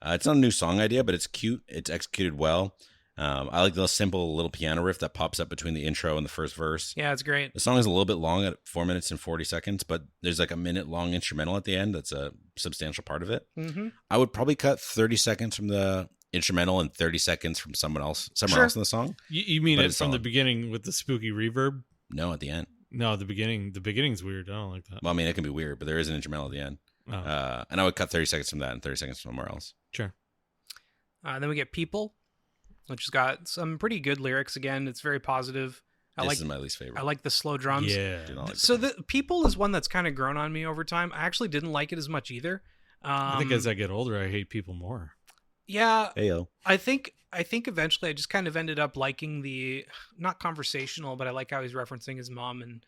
It's not a new song idea, but it's cute. It's executed well. I like the simple little piano riff that pops up between the intro and the first verse. Yeah, it's great. The song is a little bit long at 4 minutes and 40 seconds, but there's like a minute long instrumental at the end. That's a substantial part of it. Mm-hmm. I would probably cut 30 seconds from the instrumental and 30 seconds from somewhere else in the song. You mean But it it's from the solid. beginning with the spooky reverb? No, at the end. No, the beginning. The beginning's weird. I don't like that. Well, I mean, it can be weird, but there is an instrumental at the end. Oh. And I would cut 30 seconds from that and 30 seconds from somewhere else. Sure. Then we get People, which has got some pretty good lyrics. Again, it's very positive. This is my least favorite. I like the slow drums. Yeah. Do not like So the People is one that's kind of grown on me over time. I actually didn't like it as much either. I think as I get older, I hate people more. Yeah, Heyo. I think eventually I just kind of ended up liking the not conversational, but I like how he's referencing his mom and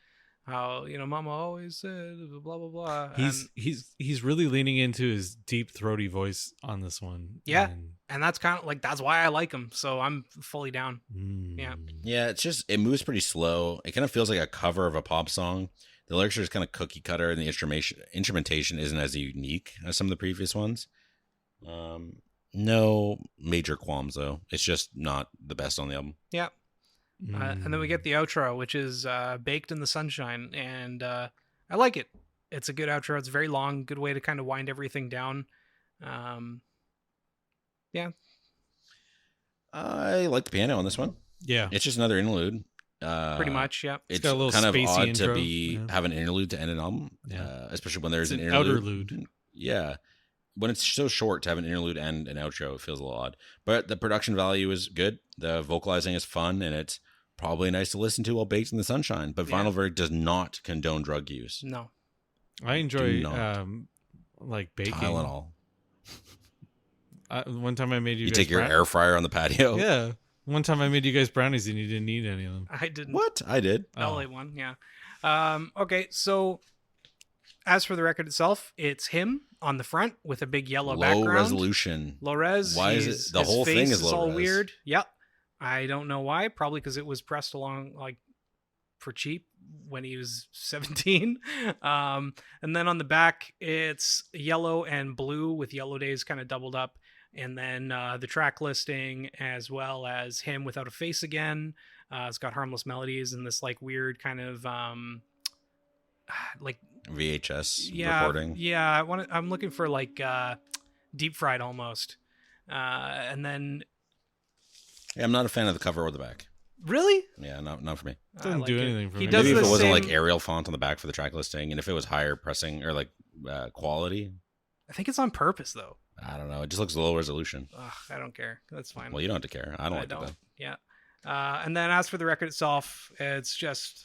how Mama always said blah blah blah. He's really leaning into his deep throaty voice on this one. Yeah. And that's kind of like that's why I like him. So I'm fully down. Yeah. Yeah, it's just, it moves pretty slow. It kind of feels like a cover of a pop song. The lyrics are just kind of cookie cutter, and the instrumentation isn't as unique as some of the previous ones. No major qualms though. It's just not the best on the album. Yeah. And then we get the outro, which is Baked in the Sunshine. And I like it. It's a good outro. It's very long. Good way to kind of wind everything down. Yeah. I like the piano on this one. Yeah. It's just another interlude. Pretty much, yeah. It's got a little kind of spacey odd intro, to have an interlude to end an album, Yeah. especially when there's It's an an interlude. outerlude. Yeah, when it's so short to have an interlude and an outro, it feels a little odd. But the production value is good. The vocalizing is fun, and it's probably nice to listen to while baked in the sunshine. But Vinyl Verdict does not condone drug use. No. I enjoy not. like baking. Tylenol. One time I made you You guys take your air fryer on the patio. Yeah. One time I made you guys brownies and you didn't eat any of them. I didn't. What? I did. LA one, yeah. Okay, so as for the record itself, it's him on the front with a big yellow Low background. resolution. Low res. Why is He's- it? The his whole thing face is low all res. weird. Yep. I don't know why. Probably because it was pressed along like for cheap when he was 17. And then on the back, it's yellow and blue with Yellow Days kind of doubled up. And then the track listing, as well as him without a face again. It's got Harmless Melodies and this like weird kind of like VHS yeah, recording. yeah. I'm looking for like deep fried almost. And then Yeah, I'm not a fan of the cover or the back. really, Yeah, not for me. Doesn't do anything for He me. does Maybe if the it wasn't like same- Arial font on the back for the track listing, and if it was higher pressing or like quality, I think it's on purpose though. I don't know. It just looks low resolution. Ugh, I don't care. That's fine. Well, you don't have to care. I don't like it though. Yeah. And then as for the record itself, it's just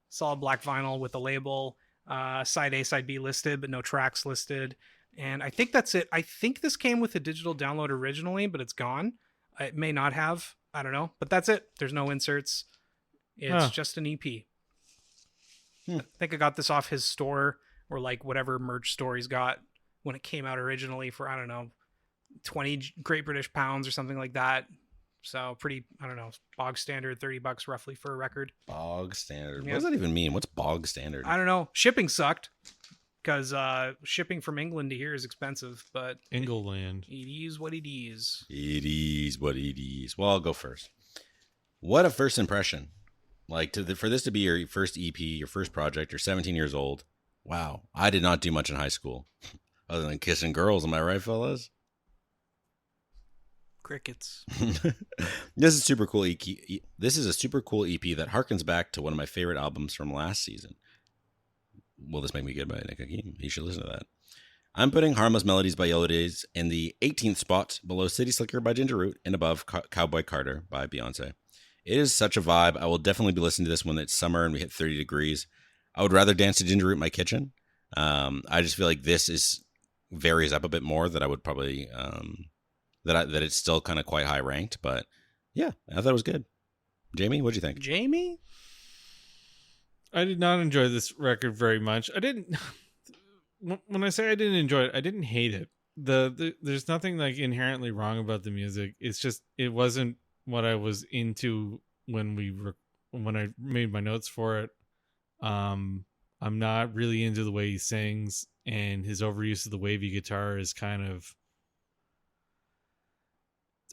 solid black vinyl with the label, side A, side B listed, but no tracks listed. And I think that's it. I think this came with a digital download originally, but it's gone. It may not have. I don't know. But that's it. There's no inserts. It's just an EP. I think I got this off his store or like whatever merch store he's got when it came out originally for, I don't know, 20 Great British pounds or something like that. So pretty, I don't know, bog standard, $30 roughly for a record. Bog standard. Yeah. What does that even mean? What's bog standard? I don't know. Shipping sucked because shipping from England to here is expensive, but Engleland. it is what it is. It is what it is. Well, I'll go first. What a first impression! Like for this to be your first EP, your first project. You're 17 years old. Wow, I did not do much in high school, other than kissing girls. Am I right, fellas? Crickets. This is super cool. This is a super cool EP that harkens back to one of my favorite albums from last season. Will This Make Me Good by Nick Hakim? You should listen to that. I'm putting Harmless Melodies by Yellow Days in the 18th spot, below City Slicker by Ginger Root, and above Cowboy Carter by Beyonce. It is such a vibe. I will definitely be listening to this when it's summer and we hit 30 degrees. I would rather dance to Ginger Root in my kitchen. I just feel like this varies up a bit more, that I would probably that it's still kind of quite high ranked, but yeah, I thought it was good. Jamie, what'd you think? Jamie? I did not enjoy this record very much. I didn't. When I say I didn't enjoy it, I didn't hate it. There's nothing like inherently wrong about the music. It's just it wasn't what I was into when I made my notes for it. I'm not really into the way he sings, and his overuse of the wavy guitar is kind of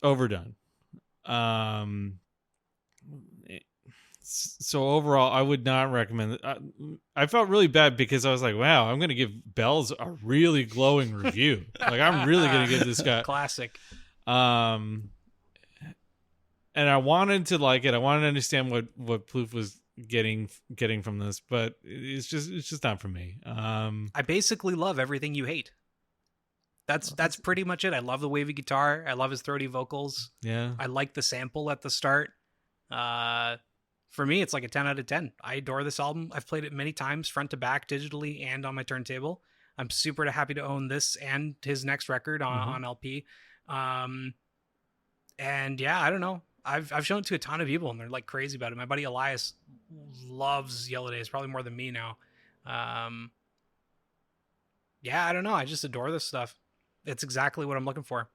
overdone. So overall, I would not recommend it. I felt really bad because I was like, wow, I'm going to give Bells a really glowing review. Like, I'm really going to give this guy. Classic. And I wanted to like it. I wanted to understand what Plouffe was getting from this, but it's just not for me. I basically love everything you hate. That's pretty much it. I love the wavy guitar. I love his throaty vocals. Yeah. I like the sample at the start. For me, it's like a 10 out of 10. I adore this album. I've played it many times, front to back, digitally, and on my turntable. I'm super happy to own this and his next record on LP. And yeah, I don't know. I've shown it to a ton of people, and they're like crazy about it. My buddy Elias loves Yellow Days, probably more than me now. Yeah, I don't know. I just adore this stuff. It's exactly what I'm looking for.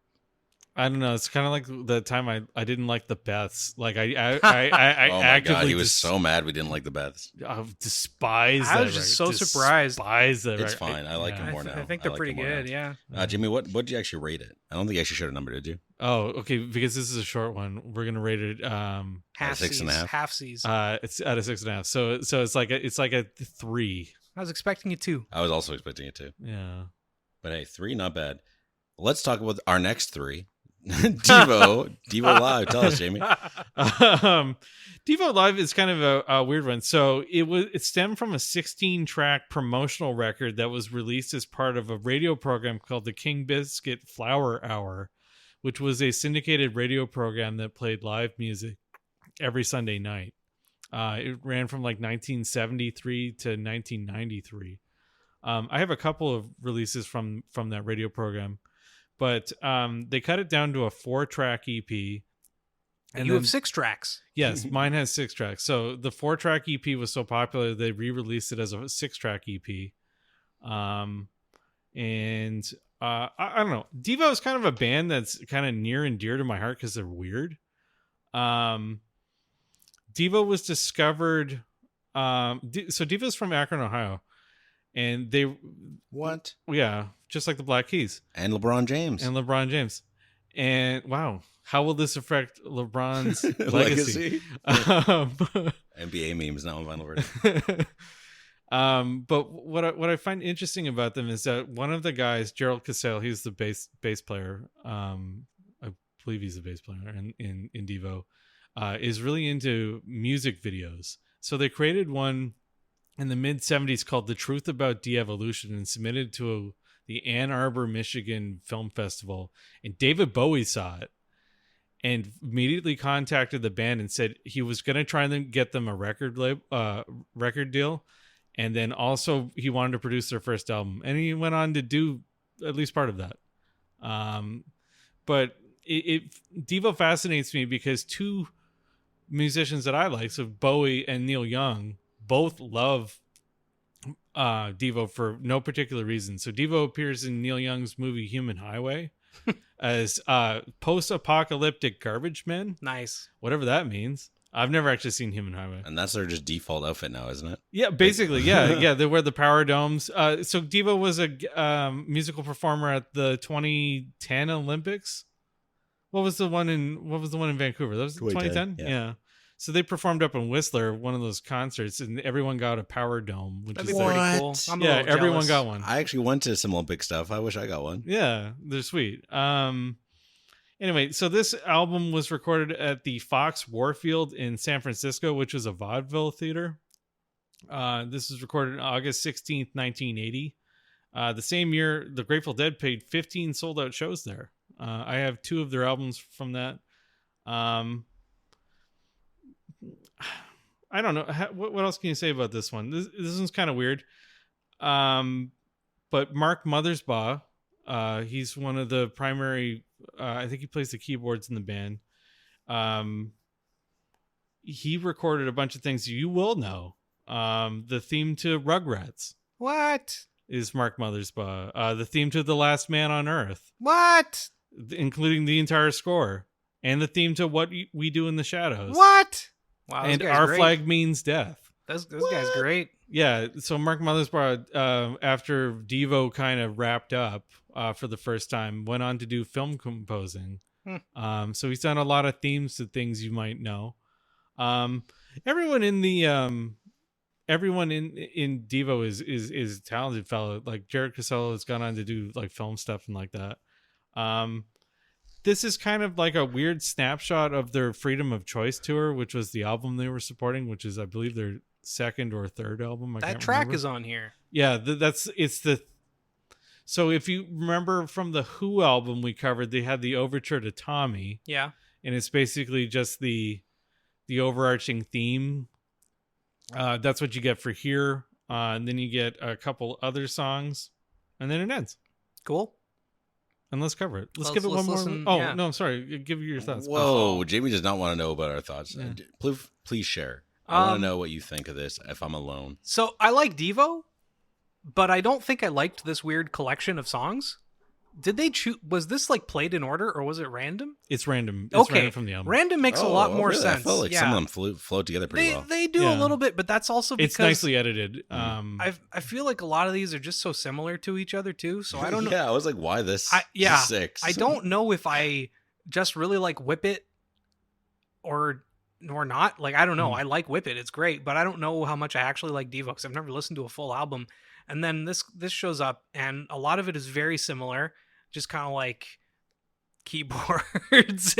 I don't know. It's kind of like the time I didn't like the Beths. Like I Oh my actively God, he was so mad we didn't like the Beths. despise I that was just record. so surprised. Despise that It's record. fine. I like him more now. I think they're like pretty him more good. now. Yeah. Jimmy, what did you actually rate it? I don't think you actually showed a number, did you? Oh, okay. Because this is a short one, we're gonna rate it. Half 6.5? half C's. It's at a 6.5. So it's like a 3. I was expecting it too. I was also expecting it to. Yeah. But hey, 3, not bad. Let's talk about our next 3. Devo Live. Tell us, Jamie. Devo Live is kind of a weird one. So it stemmed from a 16-track promotional record that was released as part of a radio program called the King Biscuit Flower Hour, which was a syndicated radio program that played live music every Sunday night. It ran from like 1973 to 1993. I have a couple of releases from that radio program, but they cut it down to a 4-track EP. And you have 6 tracks. Yes, mine has 6 tracks. So the 4-track EP was so popular they re-released it as a 6-track EP. I don't know. Devo is kind of a band that's kind of near and dear to my heart because they're weird. Devo was discovered. So Devo's from Akron, Ohio, and they What? yeah, just like the Black Keys And LeBron James. And wow, how will this affect LeBron's legacy? NBA memes now on vinyl version. But what I find interesting about them is that one of the guys, Gerald Cassell, he's the bass player. I believe he's the bass player in Devo, is really into music videos. So they created one in the mid-'70s called "The Truth About De-Evolution" and submitted to the Ann Arbor, Michigan Film Festival. And David Bowie saw it and immediately contacted the band and said he was going to try and get them a record deal. And then also he wanted to produce their first album. And he went on to do at least part of that. But Devo fascinates me because 2 musicians that I like, so Bowie and Neil Young, both love Devo for no particular reason. So Devo appears in Neil Young's movie Human Highway as post-apocalyptic garbage men. Nice. Whatever that means. I've never actually seen Human Highway. And that's their just default outfit now, isn't it? Yeah, basically. Yeah. They wear the power domes. So Devo was a musical performer at the 2010 Olympics. What was the one in Vancouver? That was 2010? Yeah. So they performed up in Whistler, one of those concerts, and everyone got a power dome, which That'd is be pretty What? cool. I'm a yeah, little everyone jealous. got one. I actually went to some Olympic stuff. I wish I got one. Yeah, they're sweet. Anyway, so this album was recorded at the Fox Warfield in San Francisco, which is a vaudeville theater. This was recorded August 16th, 1980. The same year, the Grateful Dead played 15 sold-out shows there. I have 2 of their albums from that. I don't know. What else can you say about this one? This one's kind of weird. But Mark Mothersbaugh, he's one of the primary... I think he plays the keyboards in the band. He recorded a bunch of things you will know. The theme to Rugrats What? is Mark Mothersbaugh. The theme to The Last Man on Earth, What? including the entire score, and the theme to What We Do in the Shadows. What? Wow, this And guy's Our great. Flag Means Death. This guy's great. Yeah, so Mark Mothersbaugh, after Devo kind of wrapped up for the first time, went on to do film composing. So he's done a lot of themes to things you might know. Everyone in Devo is a talented fellow. Like Jared Casello has gone on to do like film stuff and like that. This is kind of like a weird snapshot of their Freedom of Choice tour, which was the album they were supporting, which is I believe their second or third album. That track is on here. Yeah, so if you remember from the Who album we covered, they had the overture to Tommy. Yeah. And it's basically just the overarching theme. That's what you get for here. And then you get a couple other songs, and then it ends. Cool. And let's cover it. Let's Let's- give it one let's more. listen, Oh, yeah. no, I'm sorry. Give your thoughts. Whoa, Jamie does not want to know about our thoughts. Yeah. Please share. I want to know what you think of this if I'm alone. So I like Devo, but I don't think I liked this weird collection of songs. Did they choose? Was this like played in order or was it random? It's random. It's random from the album. Random makes a lot more really? sense. I felt like some of them flow together pretty well. They do a little bit, but that's also because it's nicely edited. I feel like a lot of these are just so similar to each other too. So I don't know. Yeah, I was like, why this? Six? I don't know if I just really like Whip It or not. Like I don't know. I like Whip It. It's great, but I don't know how much I actually like Devo because I've never listened to a full album. And then this shows up, and a lot of it is very similar, just kind of like keyboards.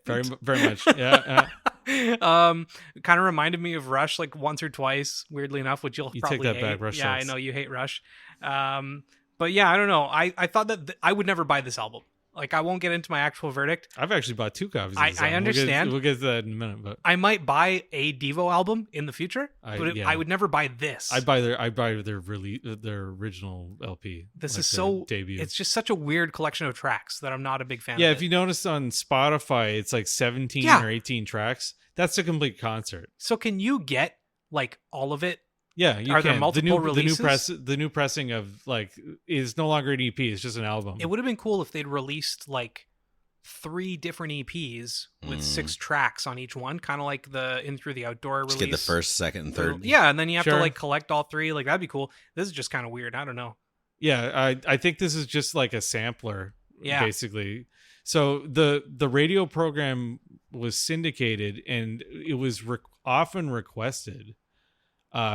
Very much, yeah. Kind of reminded me of Rush like once or twice. Weirdly enough, which you'll probably take that hate. back, Rush. Yeah, sucks. I know you hate Rush. But yeah, I don't know. I thought that I would never buy this album. Like, I won't get into my actual verdict. I've actually bought 2 copies of this I album. understand. We'll get to that in a minute, but I might buy a Devo album in the future, but I would never buy this. I buy their release, their original LP. This like is their so debut. It's just such a weird collection of tracks that I'm not a big fan of. Yeah, if you notice on Spotify, it's like 17 or 18 tracks. That's a complete concert. So can you get like all of it? Yeah, you Are can. there multiple releases? The new pressing of like is no longer an EP. It's just an album. It would have been cool if they'd released like 3 different EPs with 6 tracks on each one, kind of like the In Through the Outdoor release. Just get the first, second, and third. Yeah, and then you have to like collect all 3. Like that'd be cool. This is just kind of weird. I don't know. Yeah, I think this is just like a sampler. Yeah, basically. So the radio program was syndicated, and it was often requested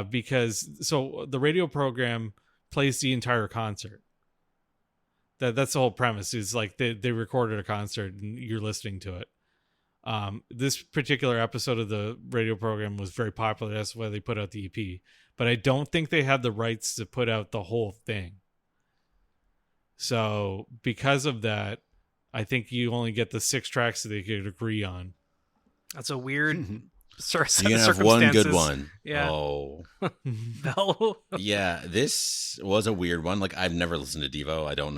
because the radio program plays the entire concert. That's the whole premise. Is like they recorded a concert and you're listening to it. This particular episode of the radio program was very popular. That's why they put out the EP. But I don't think they had the rights to put out the whole thing. So because of that, I think you only get the 6 tracks that they could agree on. That's a weird set you can of have circumstances. one good one. Yeah. Oh. No. Yeah, this was a weird one. Like, I've never listened to Devo. I didn't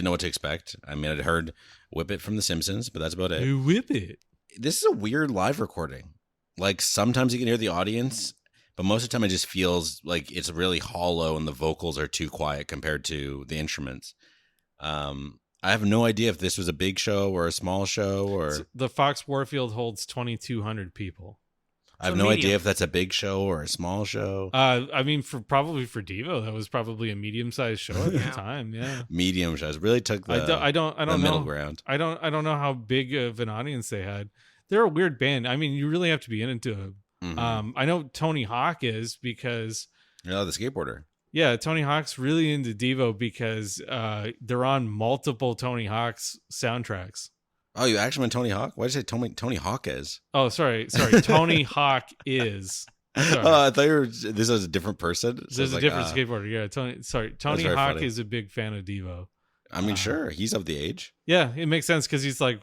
know what to expect. I mean, I'd heard Whip It from The Simpsons, but that's about it. Whip It. This is a weird live recording. Like, sometimes you can hear the audience, but most of the time it just feels like it's really hollow and the vocals are too quiet compared to the instruments. I have no idea if this was a big show or a small show or the Fox Warfield holds 2,200 people. I have no idea if that's a big show or a small show. I mean, probably for Devo, that was probably a medium-sized show at the time. Yeah, medium shows really took the I don't know middle ground. I don't know how big of an audience they had. They're a weird band. I mean, you really have to be into it. Mm-hmm. I know Tony Hawk is because the skateboarder. Yeah, Tony Hawk's really into Devo because they're on multiple Tony Hawk's soundtracks. Oh, you actually meant Tony Hawk? Why did you say Tony Hawk is? Oh, sorry. Tony Hawk is. Oh, I thought this was a different person. So there's a different skateboarder. Yeah, Tony Hawk funny. is a big fan of Devo. I mean, sure, he's of the age. Yeah, it makes sense because he's like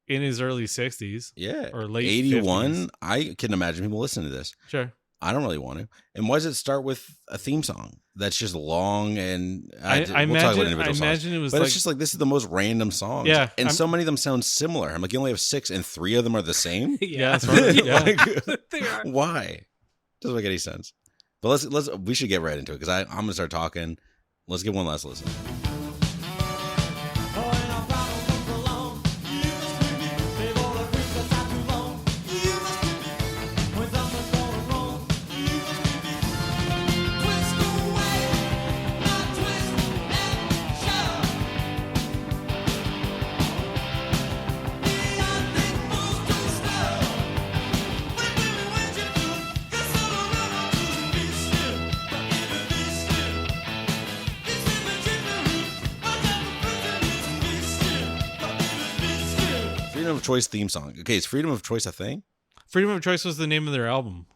in his early 60s. Yeah, or late 81. 50s. I can imagine people listening to this. Sure. I don't really want to. And why does it start with a theme song that's just long? And I imagine it was, but like, it's just like this is the most random songs. Yeah, and so many of them sound similar. I'm like, you only have 6, and 3 of them are the same. Yeah, that's right. Yeah. Like, why? Doesn't make any sense. But we should get right into it because I'm gonna start talking. Let's get one last listen. Freedom of Choice theme song. Okay, is Freedom of Choice a thing? Freedom of Choice was the name of their album.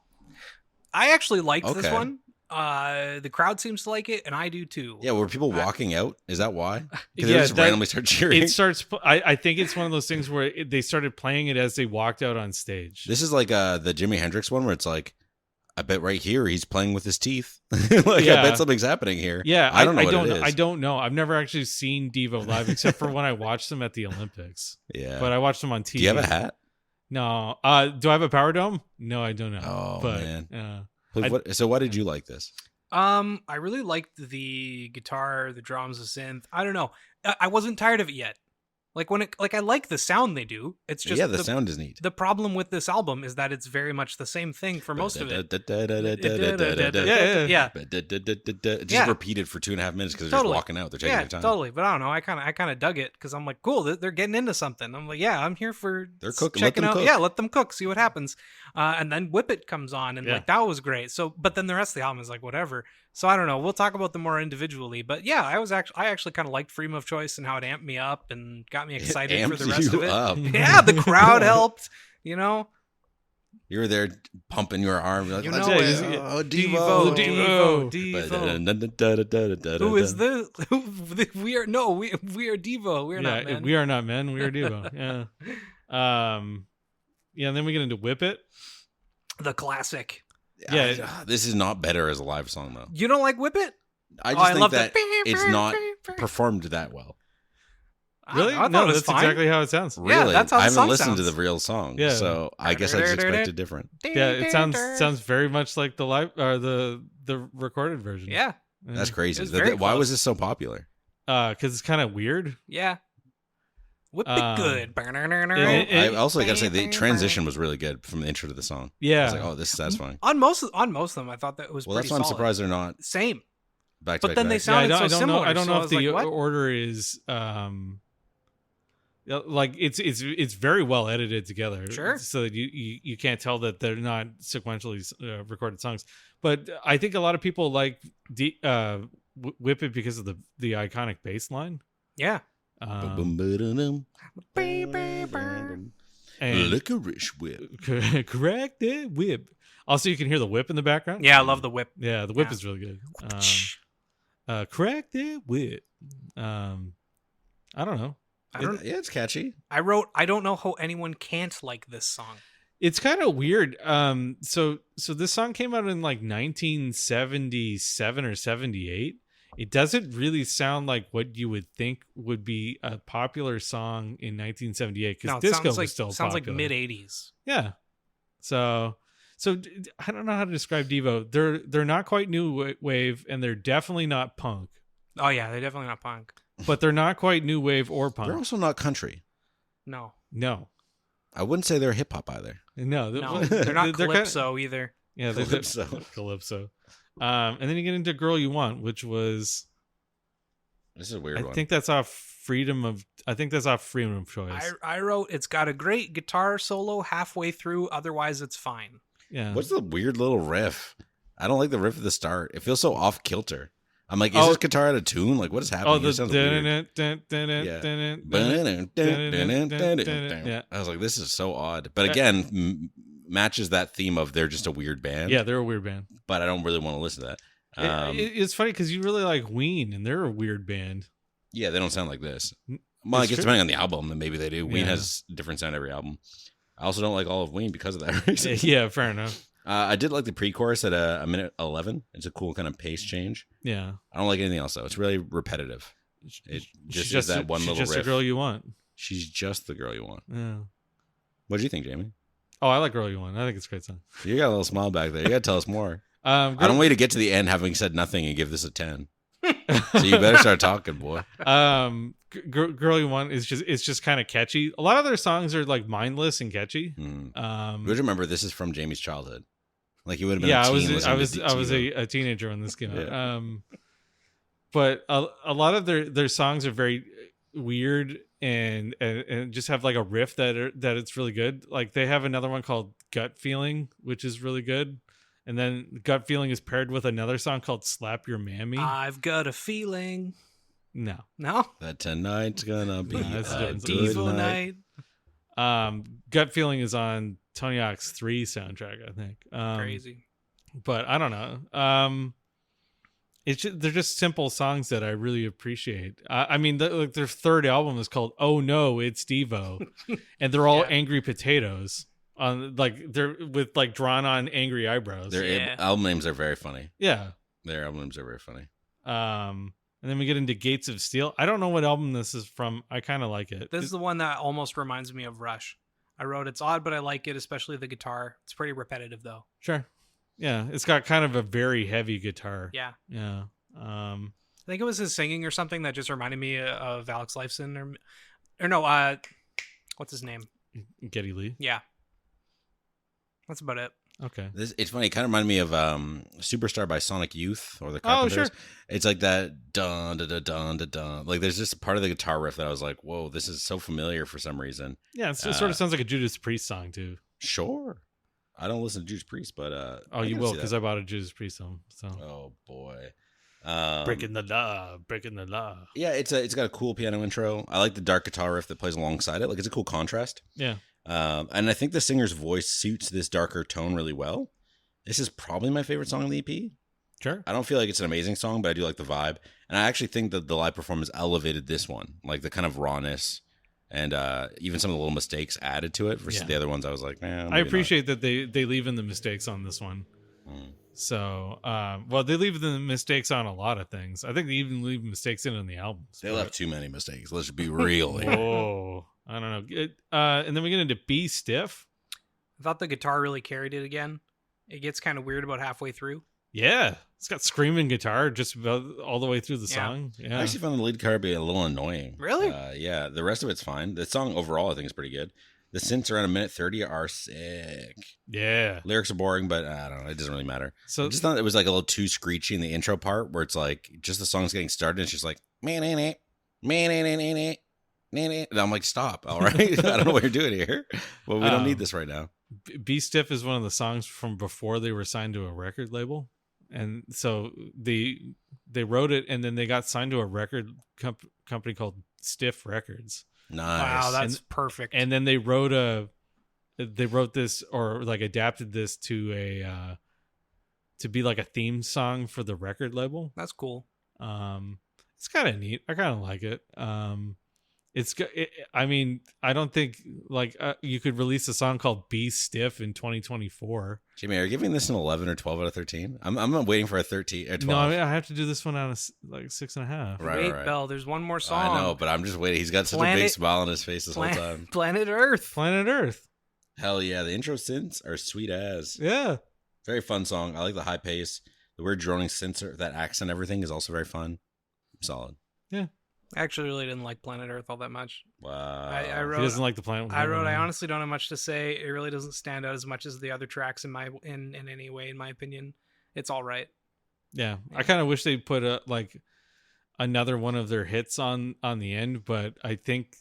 I actually liked this one. The crowd seems to like it, and I do too. Yeah, were people walking out? Is that why? Because Yeah, they just randomly start cheering. It starts. I think it's one of those things where they started playing it as they walked out on stage. This is like the Jimi Hendrix one where it's like, I bet right here he's playing with his teeth. I bet something's happening here. Yeah, I don't know what it is. I don't know. I've never actually seen Devo live except for when I watched them at the Olympics. Yeah, but I watched them on TV. Do you have a hat? No. Do I have a power dome? No, I don't know. Oh, but, man. So why did you like this? I really liked the guitar, the drums, the synth. I don't know. I wasn't tired of it yet. Like I like the sound they do. It's just Yeah, the sound is neat. The problem with this album is that it's very much the same thing for most of it. Yeah. It's just repeated for 2.5 minutes because they're just walking out. They're taking their time. Totally. But I don't know. I kind of dug it because I'm like, cool. They're getting into something. I'm like, yeah, I'm here for they're cooking. Checking let them out. cook. Yeah, let them cook. See what happens. And then Whip It comes on, and like that was great. So, but then the rest of the album is like whatever. So I don't know. We'll talk about them more individually. But yeah, I actually kind of liked Freedom of Choice and how it amped me up and got me excited for the rest of it. Up. Yeah, the crowd helped. You know. You were there pumping your arm. You're like, You know oh, Devo. Devo. Who is this? We are Devo. We're not men. We are not men. We are Devo. Yeah. Yeah. And then we get into Whip It. The classic. Yeah. This is not better as a live song though. You don't like Whip It? I just think love that it's not performed that well. Really? I thought No, it was that's fine. exactly how it sounds. Yeah, Really? that's how the I haven't song listened to sounds. the real song, Yeah. so I guess I just expected different. Yeah, it sounds very much like the live or the recorded version. Yeah. That's crazy. It's very Why close. was this so popular? Because it's kind of weird. Yeah. Whip It good. I also gotta say the transition was really good from the intro to the song. Yeah. I was like, oh, this is satisfying. On most of them, I thought that was Well, pretty that's why I'm solid. surprised they're not Same. back to But back. then they back. sounded I so don't similar. know. I don't so know I if was the like, what? order is like it's very well edited together. Sure. So that you can't tell that they're not sequentially recorded songs. But I think a lot of people like Whip It because of the iconic bass line. Yeah. And And licorice whip. correct it whip. Also, you can hear the whip in the background. Yeah, I love the whip. Yeah, the whip Yeah. is really good. Correct it whip. I don't know. Yeah, it's catchy. I wrote, I don't know how anyone can't like this song. It's kind of weird. So this song came out in like 1977 or 78. It doesn't really sound like what you would think would be a popular song in 1978 because No, it disco sounds like, was still sounds popular. like mid 80s. Yeah. So I don't know how to describe Devo. They're not quite new wave, and they're definitely not punk. Oh yeah, they're definitely not punk. But they're not quite new wave or They're punk. also not country. No, No, I wouldn't say they're hip hop either. no, no, they're not kinda- calypso either. yeah, they're Calypso. Calypso. And then you get into "Girl You Want," which was This is a weird I one. think that's off Freedom of Choice. I wrote, it's got a great guitar solo halfway through. Otherwise, it's fine. Yeah. What's the weird little riff? I don't like the riff at the start. It feels so off kilter. I'm like, is Oh. this guitar out of tune? Like, what is happening? Oh, It sounds weird. Yeah. I was like, this is so odd. But again, matches that theme of they're just a weird band. Yeah, they're a weird band. But I don't really want to listen to that. It's funny because you really like Ween, and they're a weird band. Yeah, they don't sound like this. It's Well, I guess true. depending on the album, then maybe they do. Ween Yeah. has a different sound every album. I also don't like all of Ween because of that reason. Yeah, fair enough. I did like the pre-chorus at a minute 11. It's a cool kind of pace change. Yeah. I don't like anything else though. It's really repetitive. It She's just is that one she's little just riff. a girl you want. She's just the girl you want. Yeah. What do you think, Jamie? Oh, I like Girl You Want. I think it's a great song. You got a little smile back there. You got to tell us more. Girl, I don't wait to get to the end having said nothing and give this a 10. So you better start talking, boy. Girl You Want is just kind of catchy. A lot of their songs are like mindless and catchy. You would remember this is from Jamie's childhood. Like he would have been Yeah, a I teen. was Devo. a teenager when this came out. Yeah. But a lot of their songs are very weird and just have like a riff that it's really good. Like they have another one called Gut Feeling, which is really good. And then Gut Feeling is paired with another song called Slap Your Mammy. I've got a feeling. No. That tonight's gonna be No, that's a different. good Devo night. night. Gut Feeling is on Tony Hawk's 3 soundtrack, I think. Crazy. But I don't know. They're just simple songs that I really appreciate. I mean, their third album is called "Oh No, It's Devo," and they're all Yeah. angry potatoes on they're with like drawn on angry eyebrows. Their Yeah. album names are very funny. Yeah. Their album names are very funny. And then we get into Gates of Steel. I don't know what album this is from. I kind of like it. This is the one that almost reminds me of Rush. I wrote, it's odd, but I like it, especially the guitar. It's pretty repetitive, though. Sure. Yeah, it's got kind of a very heavy guitar. Yeah. Yeah. I think it was his singing or something that just reminded me of Alex Lifeson or no, what's his name? Geddy Lee. Yeah. That's about it. Okay. It's funny. It kind of reminded me of Superstar by Sonic Youth or the Carpenters. Oh, sure. It's like that dun da da dun da dun. Like there's just part of the guitar riff that I was like, whoa, this is so familiar for some reason. Yeah, it sort of sounds like a Judas Priest song too. Sure. I don't listen to Judas Priest, but oh, you will, because I bought a Judas Priest song. So. Oh boy. Breaking the law. Yeah, it's got a cool piano intro. I like the dark guitar riff that plays alongside it. Like it's a cool contrast. Yeah. And I think the singer's voice suits this darker tone really well. This is probably my favorite song on the EP. Sure. I don't feel like it's an amazing song, but I do like the vibe. And I actually think that the live performance elevated this one. Like the kind of rawness and even some of the little mistakes added to it versus the other ones I was like, I appreciate that they leave in the mistakes on this one. So, well, they leave the mistakes on a lot of things. I think they even leave mistakes in on the albums. They left too many mistakes. Let's be real here. Oh, I don't know. And then we get into Be Stiff. I thought the guitar really carried it again. It gets kind of weird about halfway through. Yeah, it's got screaming guitar just about all the way through the song. Yeah. I actually found the lead guitar to be a little annoying. Really? Yeah, the rest of it's fine. The song overall I think is pretty good. The synths around 1:30 are sick. Yeah. Lyrics are boring, but I don't know. It doesn't really matter. So I just thought it was like a little too screechy in the intro part where it's like just the song's getting started. And it's just like, man, and I'm like, stop. All right. I don't know what you're doing here. Well, we don't need this right now. Be Stiff is one of the songs from before they were signed to a record label. And so they wrote it and then they got signed to a record company called Stiff Records. Nice. Wow, that's perfect. And then they wrote this or like adapted this to be like a theme song for the record label. That's cool. It's kind of neat. I kind of like it. I mean, I don't think like you could release a song called Be Stiff in 2024. Jimmy, are you giving this an 11 or 12 out of 13? I'm waiting for a 13 or 12. No, I mean, I have to do this one out of like 6.5. Right, Wait, Bell, there's one more song. I know, but I'm just waiting. He's got such a big smile on his face this whole time. Planet Earth. Planet Earth. Hell yeah. The intro synths are sweet as. Yeah. Very fun song. I like the high pace. The weird droning synths, that accent, everything is also very fun. Solid. Yeah. I actually really didn't like Planet Earth all that much. Wow. I wrote, he doesn't like the planet. I honestly don't have much to say. It really doesn't stand out as much as the other tracks in any way, in my opinion. It's all right. Yeah. I kind of wish they put like another one of their hits on the end, but I think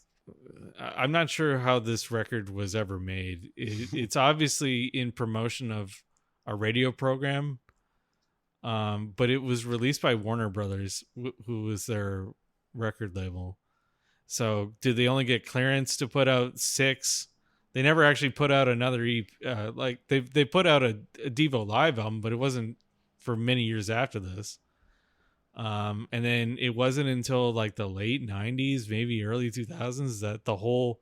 I'm not sure how this record was ever made. It's obviously in promotion of a radio program, but it was released by Warner Brothers, who was their record label. So did they only get clearance to put out 6? They never actually put out another EP. Like they put out a Devo live album, but it wasn't for many years after this. And then it wasn't until like the late 90s, maybe early 2000s, that the whole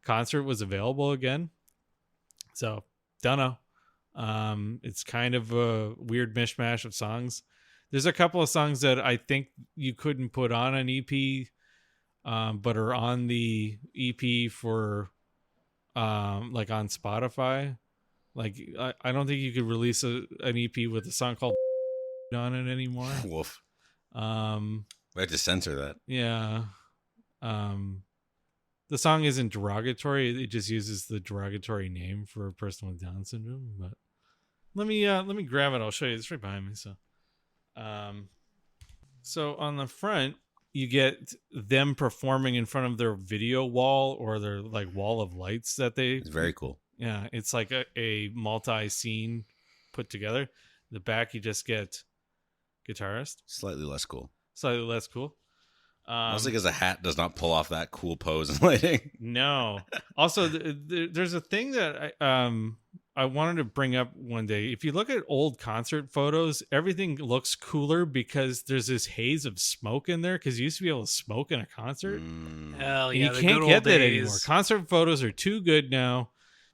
concert was available again. So don't know. It's kind of a weird mishmash of songs. There's a couple of songs that I think you couldn't put on an EP, but are on the EP for like on Spotify. Like I don't think you could release an EP with a song called on it anymore. Woof. We have to censor that. Yeah. The song isn't derogatory. It just uses the derogatory name for a person with Down syndrome. But let me grab it. I'll show you. It's right behind me. So on the front, you get them performing in front of their video wall or their like wall of lights that they. It's very cool. Yeah, it's like a multi-scene put together. The back, you just get guitarist. Slightly less cool. Mostly because the hat does not pull off that cool pose and lighting. No. Also, there's a thing that I wanted to bring up one day. If you look at old concert photos, everything looks cooler because there's this haze of smoke in there, because you used to be able to smoke in a concert. Hell yeah, you can't get that anymore. Concert photos are too good now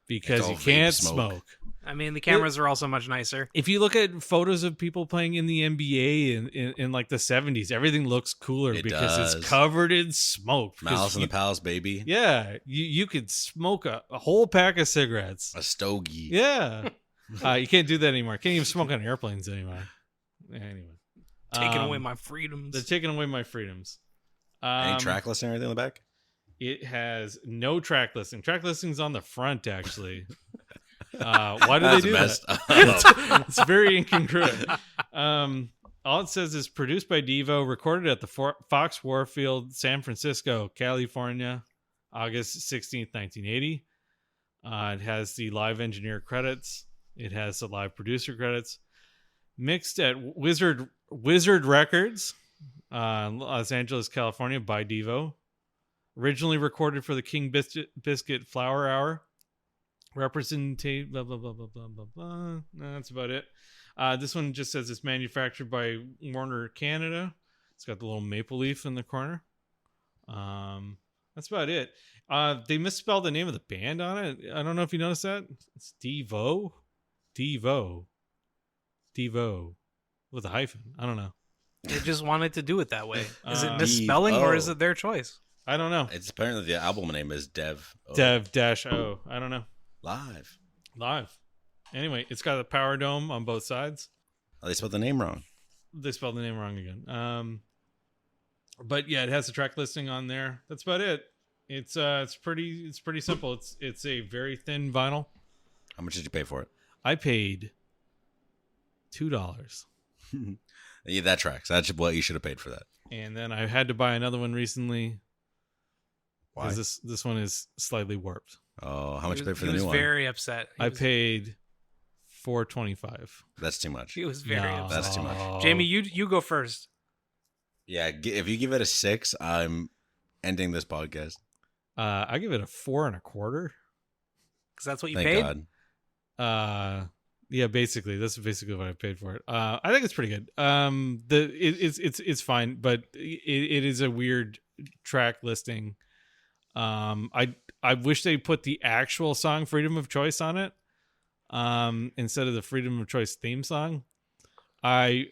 because you can't smoke. I mean, the cameras are also much nicer. If you look at photos of people playing in the NBA in like the 70s, everything looks cooler because it's covered in smoke. Malice in the Palace, baby. Yeah, you could smoke a whole pack of cigarettes. A stogie. Yeah. You can't do that anymore. Can't even smoke on airplanes anymore. Anyway, Taking away my freedoms. They're taking away my freedoms. Any track listing or anything in the back? It has no track listing. Track listing's on the front, actually. Why do they do that? It's very incongruent. All it says is produced by Devo, recorded at the Fox Warfield, San Francisco, California, August 16th, 1980. It has the live engineer credits. It has the live producer credits. Mixed at Wizard Records, Los Angeles, California, by Devo. Originally recorded for the King Biscuit Flower Hour. Representate, blah, blah, blah, blah, blah, blah, blah. No, that's about it. This one just says it's manufactured by Warner Canada. It's got the little maple leaf in the corner. That's about it. They misspelled the name of the band on it. I don't know if you noticed that. It's Devo. With a hyphen. I don't know. They just wanted to do it that way. Is it misspelling or is it their choice? I don't know. It's apparently the album name is Dev. Dev-O. I don't know. Live. Anyway, it's got a power dome on both sides. Oh, they spelled the name wrong. They spelled the name wrong again. But yeah, it has a track listing on there. That's about it. It's pretty simple. It's a very thin vinyl. How much did you pay for it? I paid $2. Yeah, that tracks. That's what you should have paid for that. And then I had to buy another one recently. Why? Because this one is slightly warped. Oh, how much you paid for the He new was one? very upset. I paid $4.25. That's too much. He was very upset. That's too much. Jamie, you go first. Yeah, if you give it a 6, I'm ending this podcast. I give it a 4.25. Because that's what you Thank paid? God. Yeah, basically that's basically what I paid for it. I think it's pretty good. It's fine, but it is a weird track listing. I wish they put the actual song "Freedom of Choice" on it instead of the "Freedom of Choice" theme song. I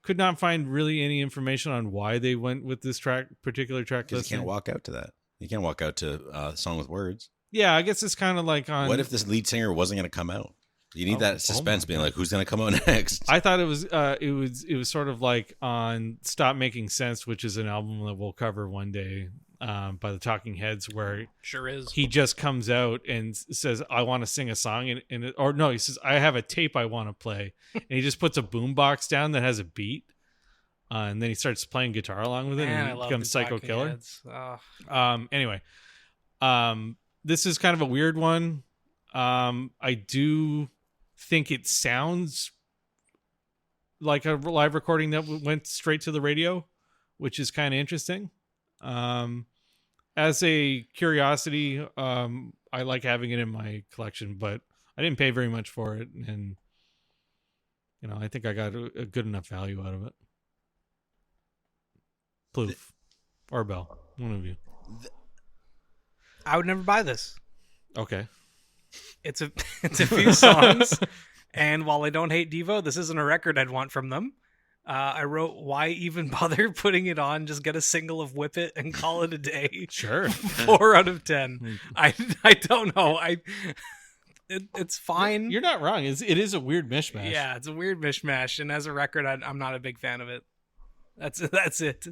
could not find really any information on why they went with this particular track Because listing. you can't walk out to that. You can't walk out to a song with words. Yeah, I guess it's kind of like on. What if this lead singer wasn't going to come out? You need that suspense, being like, who's going to come out next? I thought it was sort of like on "Stop Making Sense," which is an album that we'll cover one day by the Talking Heads, where Sure is. he just comes out and says, "I want to sing a song," he says, "I have a tape I want to play," and he just puts a boombox down that has a beat, and then he starts playing guitar along with it, Man, I and it love becomes the Psycho Talking Killer. Heads. Oh. Anyway, this is kind of a weird one. I do think it sounds like a live recording that went straight to the radio, which is kind of interesting. As a curiosity, I like having it in my collection, but I didn't pay very much for it, and I think I got a good enough value out of it. Plouffe or Bell, one of you. I would never buy this. Okay. It's a few songs, and while I don't hate Devo, this isn't a record I'd want from them. I wrote, why even bother putting it on? Just get a single of Whip It and call it a day. Sure. 4 out of 10. I don't know. It's fine. You're not wrong. It is a weird mishmash. Yeah, it's a weird mishmash, and as a record, I'm not a big fan of it. That's it.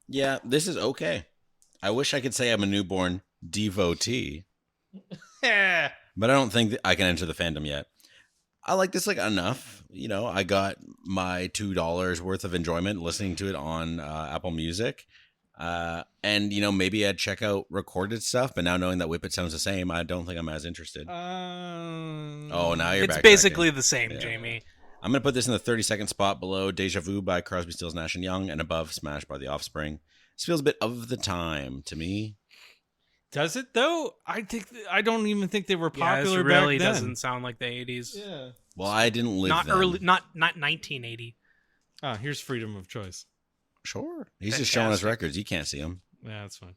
Yeah, this is okay. I wish I could say I'm a newborn devotee, but I don't think that I can enter the fandom yet. I like this enough. I got my $2 worth of enjoyment listening to it on Apple Music. And maybe I'd check out recorded stuff, but now knowing that Whip It sounds the same, I don't think I'm as interested. Oh, now you're back. It's basically the same, Jamie. I'm going to put this in the 32nd spot below Deja Vu by Crosby, Stills, Nash & Young, and above Smash by The Offspring. This feels a bit of the time to me. Does it though? I don't even think they were Yeah, popular this really back then. doesn't sound like the 80s. Yeah. Well, I didn't live Not then. early, not 1980. Ah, here's Freedom of Choice. Sure. He's just showing us Fantastic. records. You can't see them. Yeah, that's fine.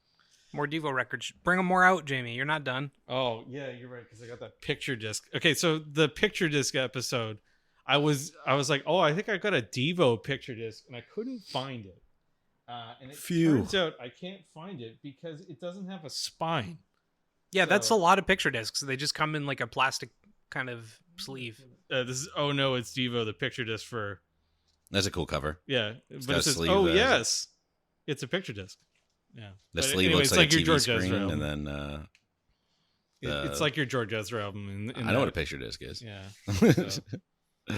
More Devo records. Bring them more out, Jamie. You're not done. Oh, yeah, you're right, because I got that picture disc. Okay, so the picture disc episode, I was like, oh, I think I got a Devo picture disc, and I couldn't find it. And it turns out I can't find it because it doesn't have a spine. Yeah, that's a So- lot of picture discs. They just come in like a plastic kind of sleeve. This is Oh No, It's Devo, the picture disc for. That's a cool cover. Yeah, got but a it says, sleeve "Oh that- yes, it's a picture disc." Yeah, The But sleeve anyway, looks it's like a your TV George screen, Ezra and album. then It's like your George Ezra album. In I know what a picture disc is. Yeah, so.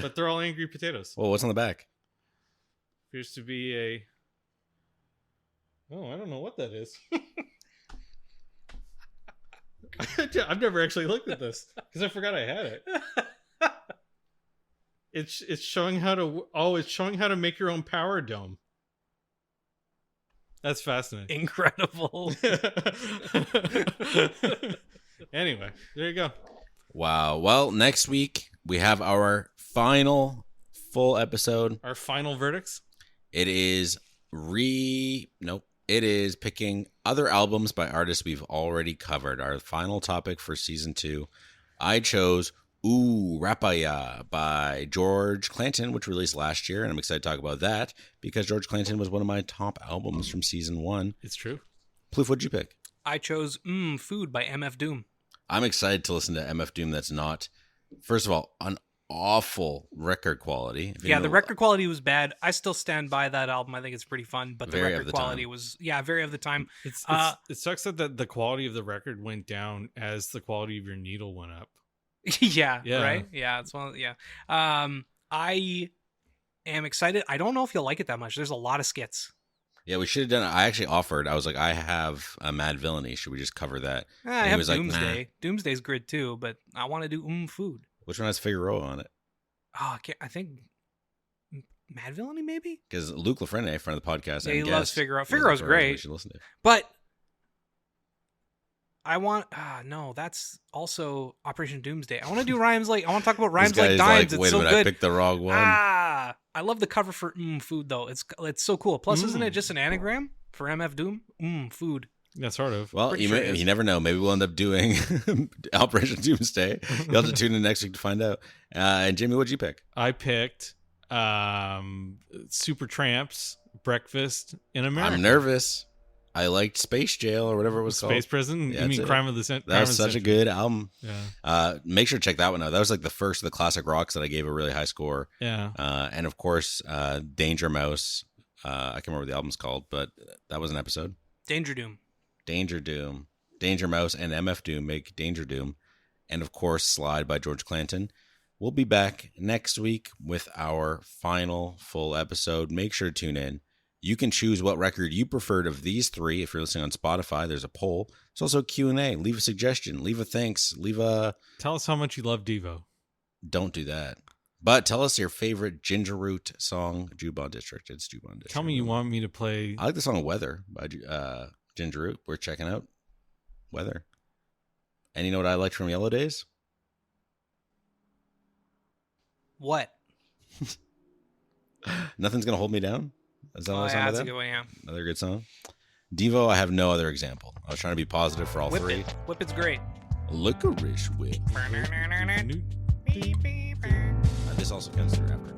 But they're all angry potatoes. Well, what's on the back? Appears to be a. Oh, I don't know what that is. I've never actually looked at this because I forgot I had it. It's showing how to. Oh, it's showing how to make your own power dome. That's fascinating. Incredible. Anyway, there you go. Wow. Well, next week we have our final full episode. Our final verdicts. It is It is picking other albums by artists we've already covered. Our final topic for season 2. I chose Ooh Rapaya by George Clanton, which released last year, and I'm excited to talk about that because George Clanton was one of my top albums from season 1. It's true. Plouffe, what'd you pick? I chose Food by MF Doom. I'm excited to listen to MF Doom. That's not, first of all, an awful record quality. If you Yeah, know- the record quality was bad. I still stand by that album. I think it's pretty fun, but the Very of record the quality time. was, very of the time. It sucks that the quality of the record went down as the quality of your needle went up. Yeah, Yeah. right? Yeah, it's one. Yeah. I am excited. I don't know if you'll like it that much. There's a lot of skits. Yeah, we should have done it. I actually offered. I was like, I have a Mad Villainy. Should we just cover that? I he have was like, Doomsday. nah. Doomsday's good too, but I want to do Food. Which one has Figueroa on it? Oh, I think Mad Villainy maybe? Because Luke Lafreniere, friend of the podcast, Yeah, and he loves guest, Figueroa. was Figueroa's like, "Oh, We great. should listen to. But I want no, that's also Operation Doomsday. I want to do Rhymes Like I want to talk about Rhymes This Like guy's Dimes. Wait It's a so minute, good. I picked the wrong one. I love the cover for Food though. It's so cool. Plus, isn't it Mm. just an anagram for MF Doom? Food. Yeah, sort of. Well, Pretty sure it is. you never know. Maybe we'll end up doing Operation Doomsday. You'll have to tune in next week to find out. And Jimmy, what'd you pick? I picked Super Tramps Breakfast in America. I'm nervous. I liked Space Jail or whatever it was Space called. Prison. Yeah, You mean that's it. Crime of the Century? That was such a good album. Yeah. Make sure to check that one out. That was like the first of the classic rocks that I gave a really high score. Yeah. And of course, Danger Mouse. I can't remember what the album's called, but that was an episode. Danger Doom. Danger Doom, Danger Mouse, and MF Doom make Danger Doom. And of course, Slide by George Clanton. We'll be back next week with our final full episode. Make sure to tune in. You can choose what record you preferred of these 3. If you're listening on Spotify, there's a poll. There's also a Q&A. Leave a suggestion. Leave a thanks. Tell us how much you love Devo. Don't do that. But tell us your favorite Ginger Root song, Jubon District. It's Jubon District. Tell me you want me to play. I like the song Weather by Ginger Root. We're checking out Weather. And you know what I liked from Yellow Days? What? Nothing's Gonna Hold Me Down. Is that Oh, another song yeah, by that's a them? good one. Yeah. Another good song. Devo, I have no other example. I was trying to be positive for all Whip 3. It. Whip It's great. Licorice Whip. This also comes through after.